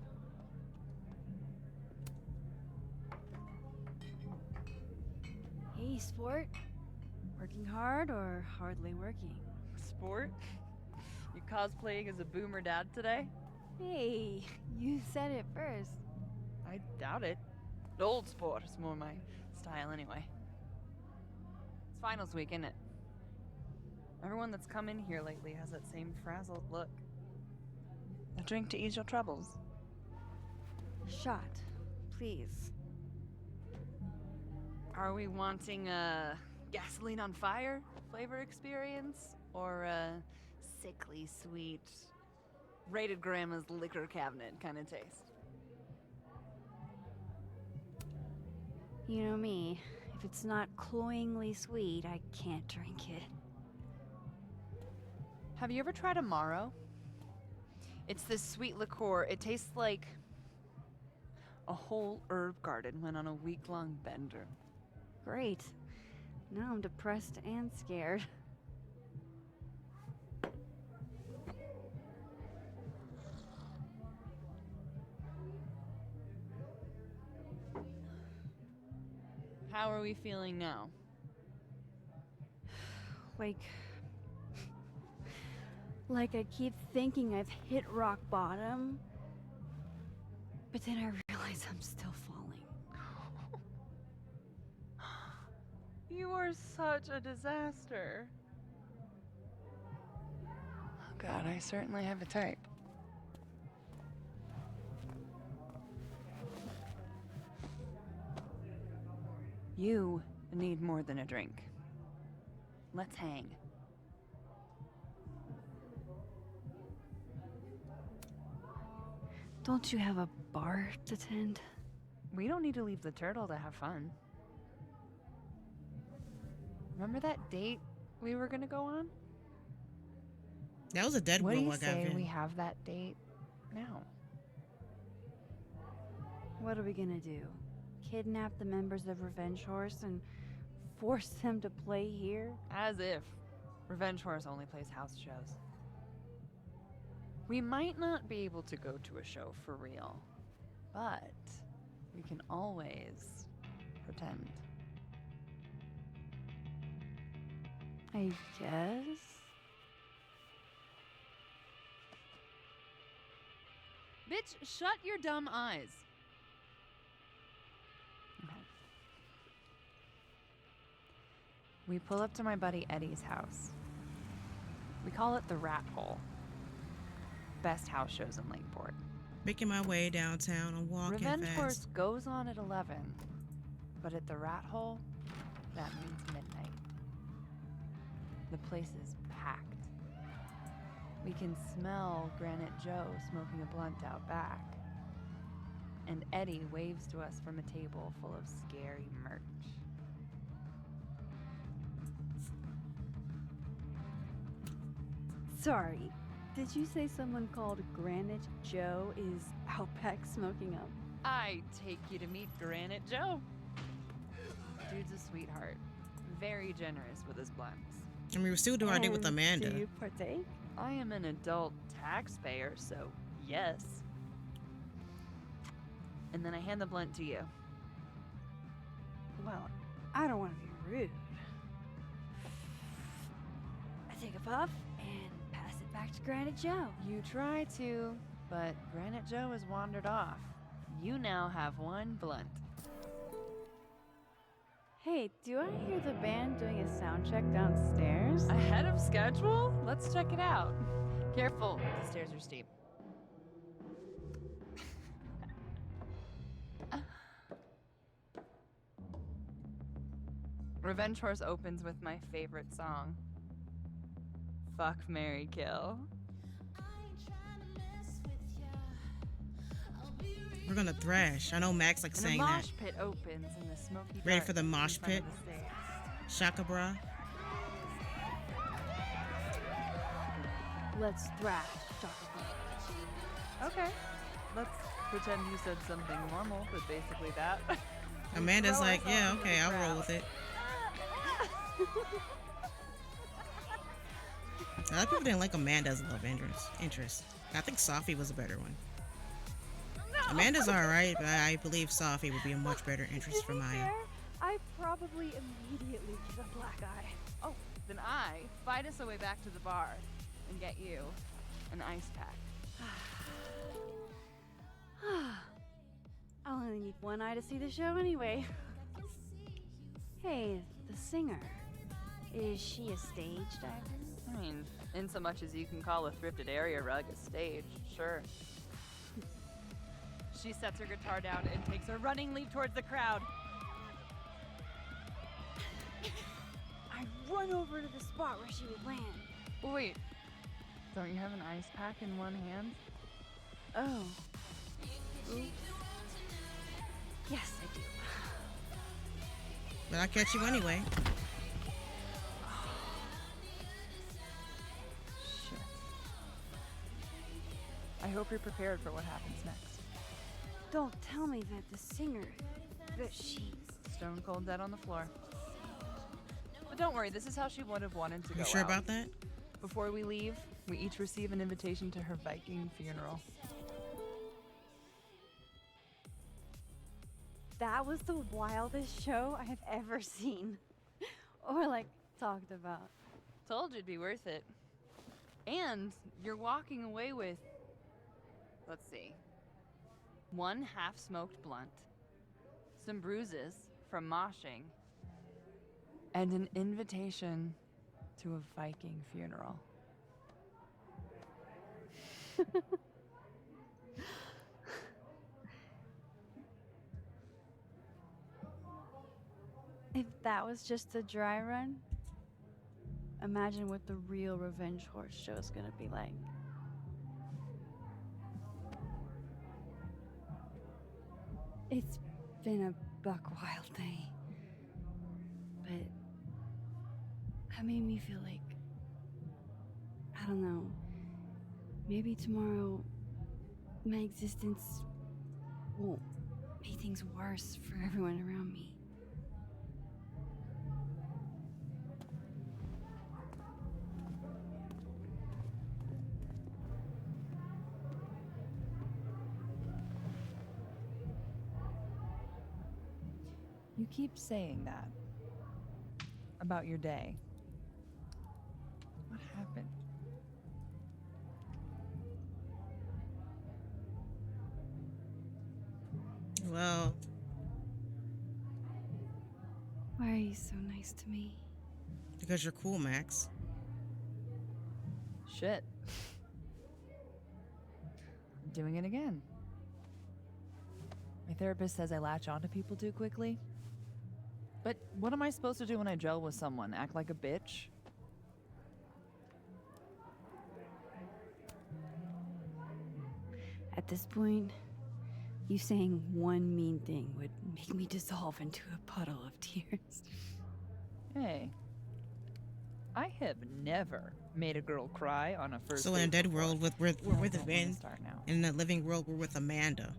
Hey, sport. Working hard or hardly working? Sport? You cosplaying as a boomer dad today? Hey, you said it first. I doubt it. Old sport is more my style anyway. It's finals week, isn't it? Everyone that's come in here lately has that same frazzled look. A drink to ease your troubles. Shot, please. Are we wanting a gasoline on fire flavor experience? Or a sickly sweet, rated grandma's liquor cabinet kind of taste? You know me. If it's not cloyingly sweet, I can't drink it. Have you ever tried Amaro? It's this sweet liqueur. It tastes like A whole herb garden went on a week-long bender. Great. Now I'm depressed and scared. How are we feeling now? Like I keep thinking I've hit rock bottom, but then I realize I'm still falling. You are such a disaster. Oh God, I certainly have a type. You need more than a drink. Let's hang. Don't you have a bar to tend? We don't need to leave the turtle to have fun. Remember that date we were gonna go on? That was a dead What do girl you I got say in. we have that date now? What are we gonna do? Kidnap the members of Revenge Horse and force them to play here? As if. Revenge Horse only plays house shows. We might not be able to go to a show for real, but we can always pretend. I guess? Bitch, shut your dumb eyes. Okay. We pull up to my buddy Eddie's house. We call it the Rat Hole. Best house shows in Lakeport. Making my way downtown, I'm walking Revenge fast. Horse goes on at 11, but at the Rat Hole, that means midnight. The place is packed. We can smell Granite Joe smoking a blunt out back. And Eddie waves to us from a table full of scary merch. Sorry, did you say someone called Granite Joe is out back smoking up? I take you to meet Granite Joe. Dude's a sweetheart. Very generous with his blunts. I mean, we still do our date with Amanda. Do you partake? I am an adult taxpayer, so yes. And then I hand the blunt to you. Well, I don't want to be rude. I take a puff and pass it back to Granite Joe. You try to, but Granite Joe has wandered off. You now have one blunt. Hey, do I hear the band doing a sound check downstairs? Ahead of schedule? Let's check it out. Careful, the stairs are steep. Revenge Horse opens with my favorite song. Fuck, marry, kill. We're gonna thrash. I know Max likes saying And a that. mosh pit opens in the smoky Ready dark for the mosh in front pit? of the stage. Shaka bra. Let's thrash, Chocolate. Okay. Let's pretend you said something normal, but basically that. Amanda's Throw like, ourselves yeah, into okay, the I'll roll crowd. with it. A lot of people didn't like Amanda's love interest. I think Safi was a better one. Amanda's alright, but I believe Safi would be a much better interest for Maya. I probably immediately get a black eye. Oh, then I fight us a way back to the bar and get you an ice pack. I'll only need one eye to see the show anyway. Hey, the singer. Is she a stage diver? I mean, in so much as you can call a thrifted area rug a stage, sure. She sets her guitar down and takes a running leap towards the crowd. I run over to the spot where she would land. Wait, don't you have an ice pack in one hand? Oh. Oops. Yes, I do. But I'll catch you anyway. Shit. I hope you're prepared for what happens next. Don't tell me that the singer, that she... Stone cold dead on the floor. But don't worry, this is how she would have wanted to go You sure out. about that? Before we leave, we each receive an invitation to her Viking funeral. That was the wildest show I have ever seen. Or, like, talked about. Told you it'd be worth it. And you're walking away with, let's see, 1 half-smoked blunt, some bruises from moshing, and an invitation to a Viking funeral. If that was just a dry run, imagine what the real Revenge Horse show is gonna be like. It's been a buck wild day, but that made me feel like, I don't know, maybe tomorrow my existence won't make things worse for everyone around me. You keep saying that about your day. What happened? Well, Why are you so nice to me? because you're cool, Max. Shit. I'm doing it again. My therapist says I latch onto people too quickly. But what am I supposed to do when I gel with someone? Act like a bitch? At this point, you saying one mean thing would make me dissolve into a puddle of tears. Hey. I have never made a girl cry on a first So in a date dead before. world, we're with Don't wanna Vin. start now. In a living world, we're with Amanda.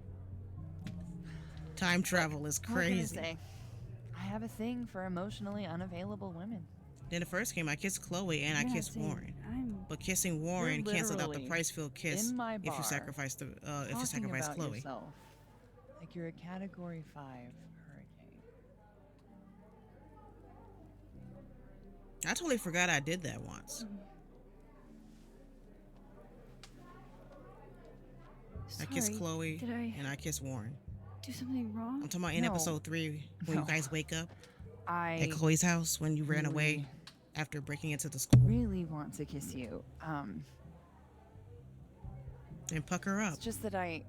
Time travel is What can I crazy. say? I have a thing for emotionally unavailable women. In the first game, I kissed Chloe and I You're not kissed saying Warren. I'm But kissing Warren You're canceled out the literally Pricefield kiss in my if bar you sacrifice the if you talking sacrifice about Chloe. yourself like you're a Category 5 hurricane. I totally forgot I did that once. I kissed Sorry, Chloe did I and I kissed Warren. do something wrong? I'm talking about in No. episode 3 when No. you guys wake up I at Chloe's house when you ran away really- after breaking into the school. really want to kiss you. And pucker up. It's just that like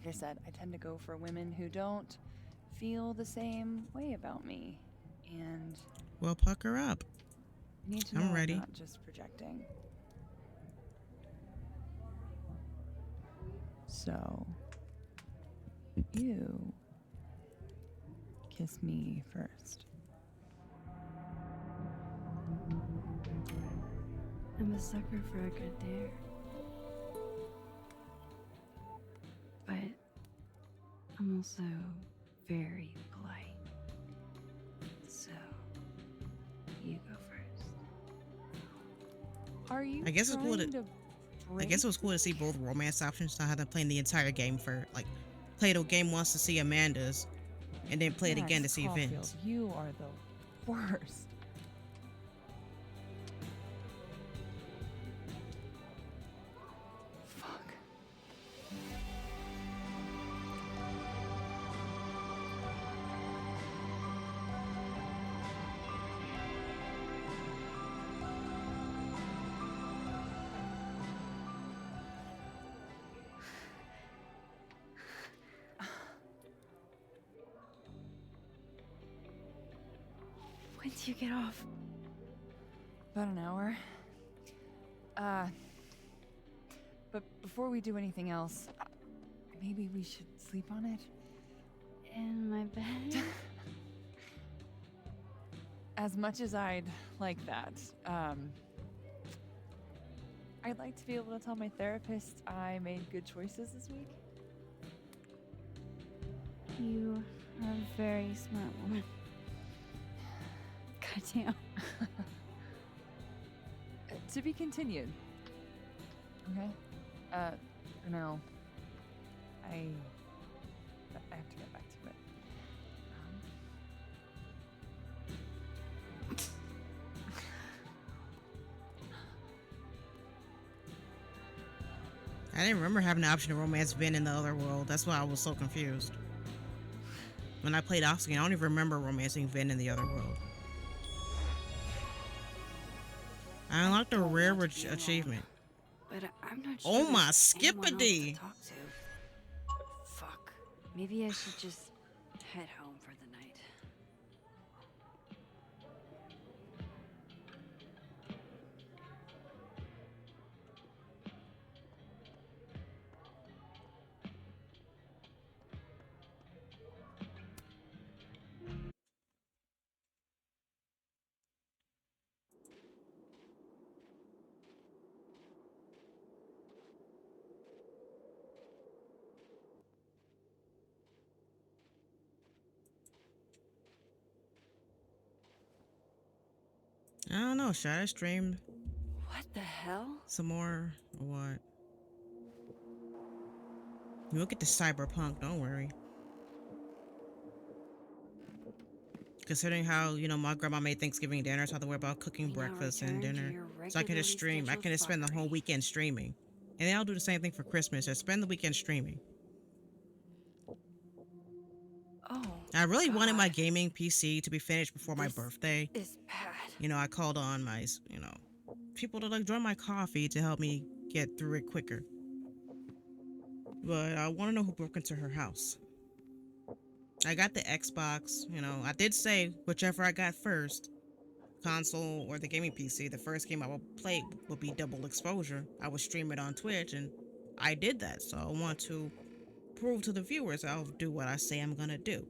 I said, I tend to go for women who don't feel the same way about me. And Well, pucker up. you need to I'm know ready. I'm not just projecting. So, you kiss me first. I'm a sucker for a good dare. But I'm also very polite. So, you go first. Are you I guess it's cool trying to- to I guess it was cool to see both romance options. Not have to play the entire game for like play the game once to see Amanda's, and then play it again to Max see Caulfield, Vin's. You are the worst. Fuck. When do you get off? About an hour. But before we do anything else, maybe we should sleep on it? In my bed? As much as I'd like that, I'd like to be able to tell my therapist I made good choices this week. You are a very smart woman. Goddamn. To be continued. Okay? For now, I have to get back to it. I didn't remember having the option to romance Vin in the other world. That's why I was so confused. When I played Oxygen, I don't even remember romancing Vin in the other world. I unlocked a rare achievement. But I'm not sure. Oh my anyone else to skippity! talk to. Fuck. Maybe I should just head home for the night. I don't know. Should I stream What the hell? some more or what? You'll get to Cyberpunk, don't worry. Considering how, you know, my grandma made Thanksgiving dinner, so I have to worry about cooking breakfast and dinner. So I can just stream. I can just spend the whole weekend streaming. And then I'll do the same thing for Christmas. Just spend the weekend streaming. Oh. I really wanted my gaming PC to be finished before my birthday. Is bad. You know, I called on my, you know, people to like join my coffee to help me get through it quicker. But I want to know who broke into her house. I got the Xbox, you know, I did say whichever I got first, console or the gaming PC, the first game I would play would be Double Exposure. I would stream it on Twitch, and I did that. So I want to prove to the viewers I'll do what I say I'm gonna do.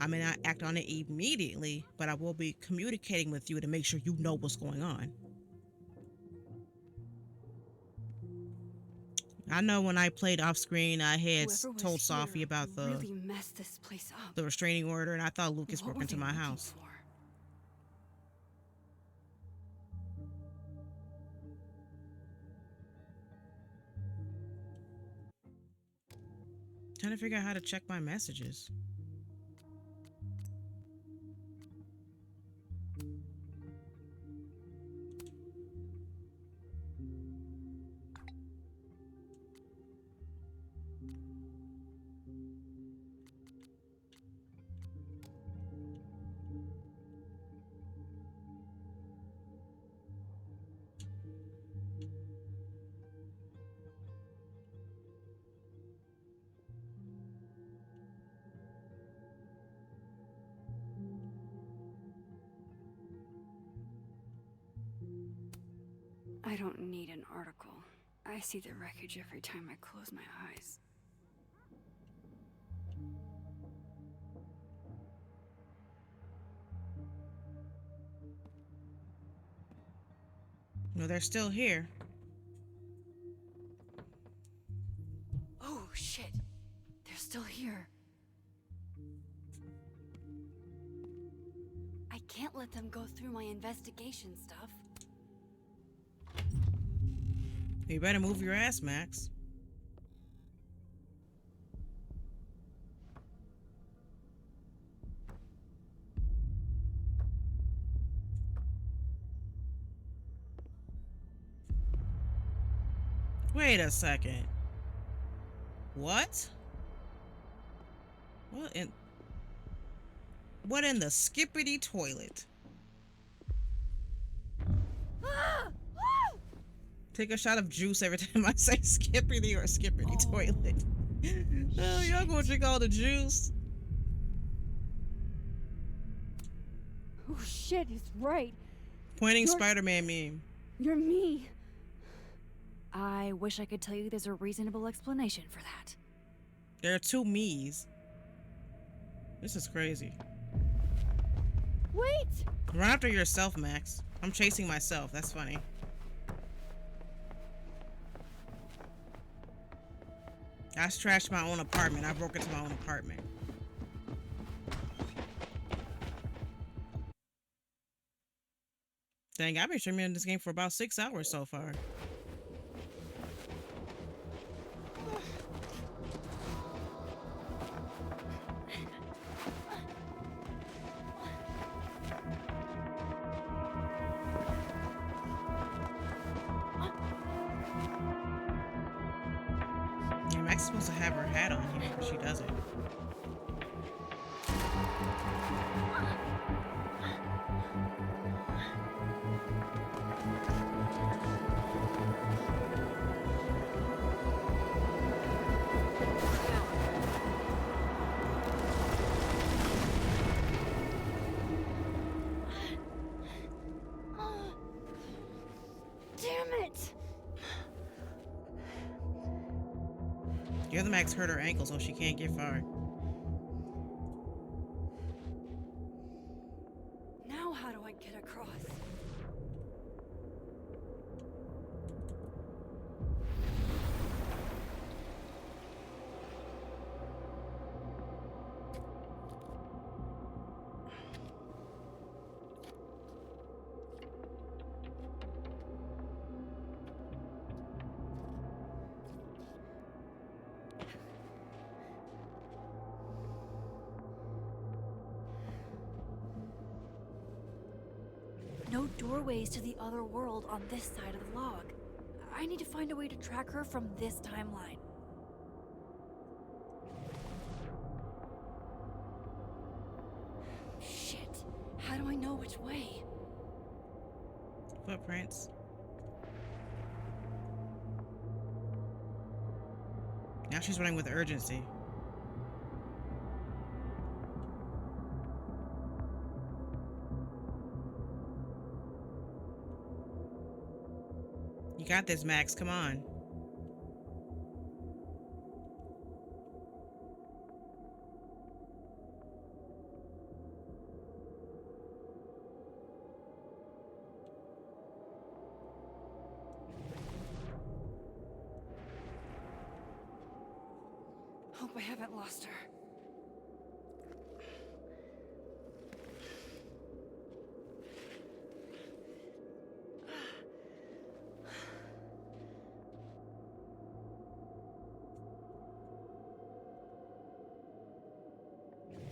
I may not act on it immediately, but I will be communicating with you to make sure you know what's going on. I know when I played off screen, I had told Safi about the really messed this place up. the restraining order, and I thought Lucas What broke were into they my looking house. for? Trying to figure out how to check my messages. I don't need an article. I see the wreckage every time I close my eyes. No, they're still here. Oh shit! They're still here. I can't let them go through my investigation stuff. You better move your ass, Max. Wait a second. What? What in the skippity toilet? Take a shot of juice every time I say skippity or skippity toilet. Oh, y'all gonna drink all the juice? Oh shit, it's right. Pointing Spider-Man meme. You're me. I wish I could tell you there's a reasonable explanation for that. There are two me's. This is crazy. Wait! Run after yourself, Max. I'm chasing myself. That's funny. I trashed my own apartment. I broke into my own apartment. Dang, I've been streaming this game for about 6 hours so far. Yeah, Max is supposed to have her hat on here, but she doesn't. Damn it! The other Max hurt her ankle, so she can't get far. Now how do I get across? No doorways to the other world on this side of the log. I need to find a way to track her from this timeline. Shit. How do I know which way? Footprints. Now she's running with urgency. You got this, Max. Come on. Hope I haven't lost her.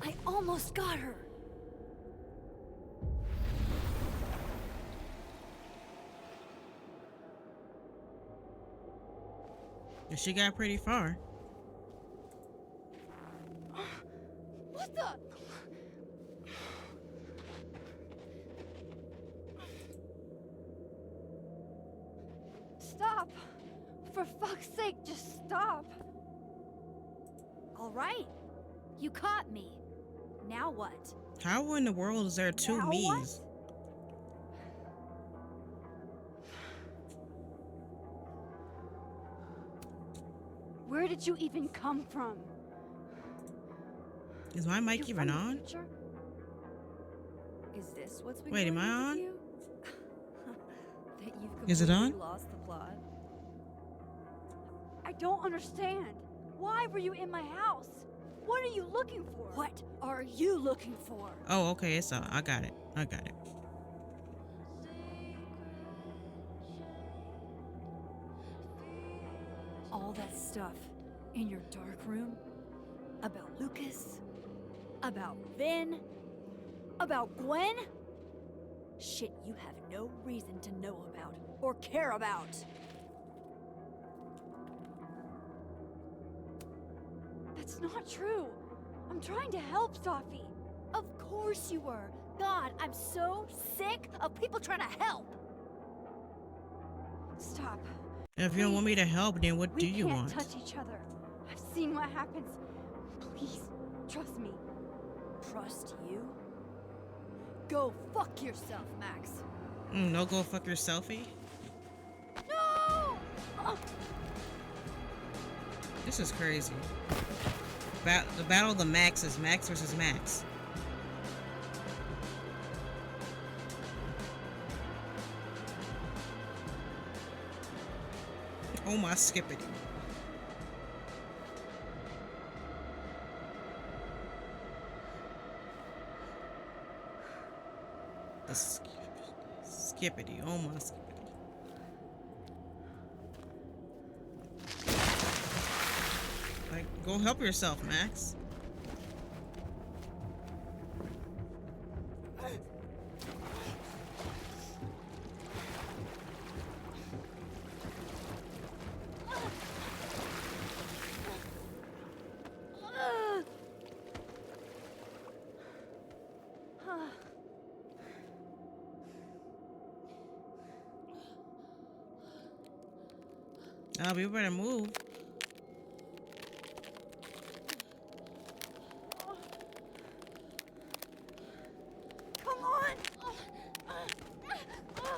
I almost got her. And she got pretty far. What the? Stop! For fuck's sake, just stop! All right, you caught me. Now what? How in the world is there two Now me's? Where did you even come from? Is my mic You're even from the on? future? Is this what's been Wait, am going I with on? you? That you've Is it on? completely lost the plot? I don't understand. Why were you in my house? What are you looking for? What are you looking for? Oh, okay, it's on. I got it. I got it. All that stuff in your dark room about Lucas, about Vin, about Gwen? Shit you have no reason to know about or care about. That's not true. I'm trying to help, Safi. Of course you were. God, I'm so sick of people trying to help. Stop. If you don't want me to help, then what do you We want? can't touch each other. I've seen what happens. Please, trust me. Trust you? Go fuck yourself, Max. No, go fuck your selfie. No! This is crazy. The battle of the Maxes. Max versus Max. Oh my skippity. The skippity. Oh my skippity. Like, go help yourself, Max. We better move. Come on!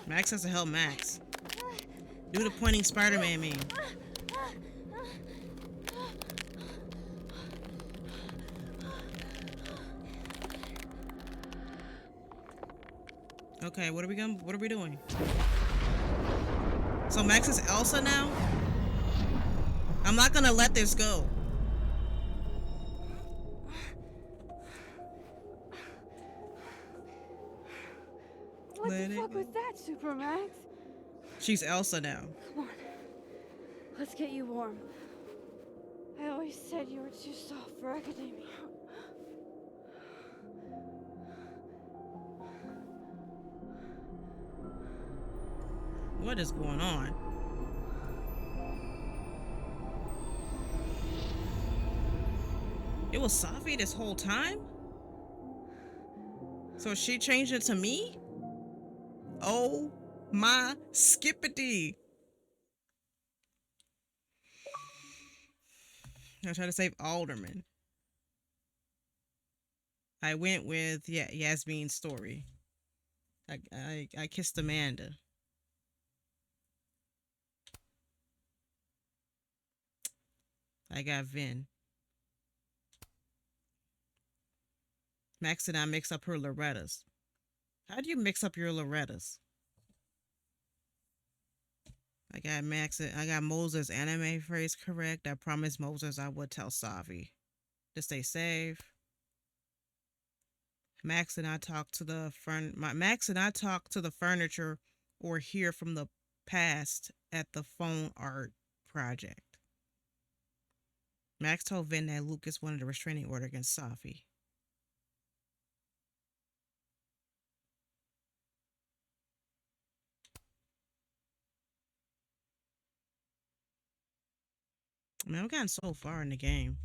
Max has to help Max. Do the pointing Spider-Man meme. Okay, what are we doing? So Max is Elsa now? I'm not gonna let this go. What the fuck was that, Supermax? She's Elsa now. Come on. Let's get you warm. I always said you were too soft for academia. What is going on? It was Safi this whole time? So she changed it to me? Oh my skippity. I tried to save Alderman. I went with Yasmin's story. I kissed Amanda. I got Vin. Max and I mix up her Lorettas. How do you mix up your Lorettas? I got Moses' anime phrase correct. I promised Moses I would tell Safi to stay safe. Max and I talk to the furniture or hear from the past at the phone art project. Max told Vin that Lucas wanted a restraining order against Safi. Man, I've gotten so far in the game.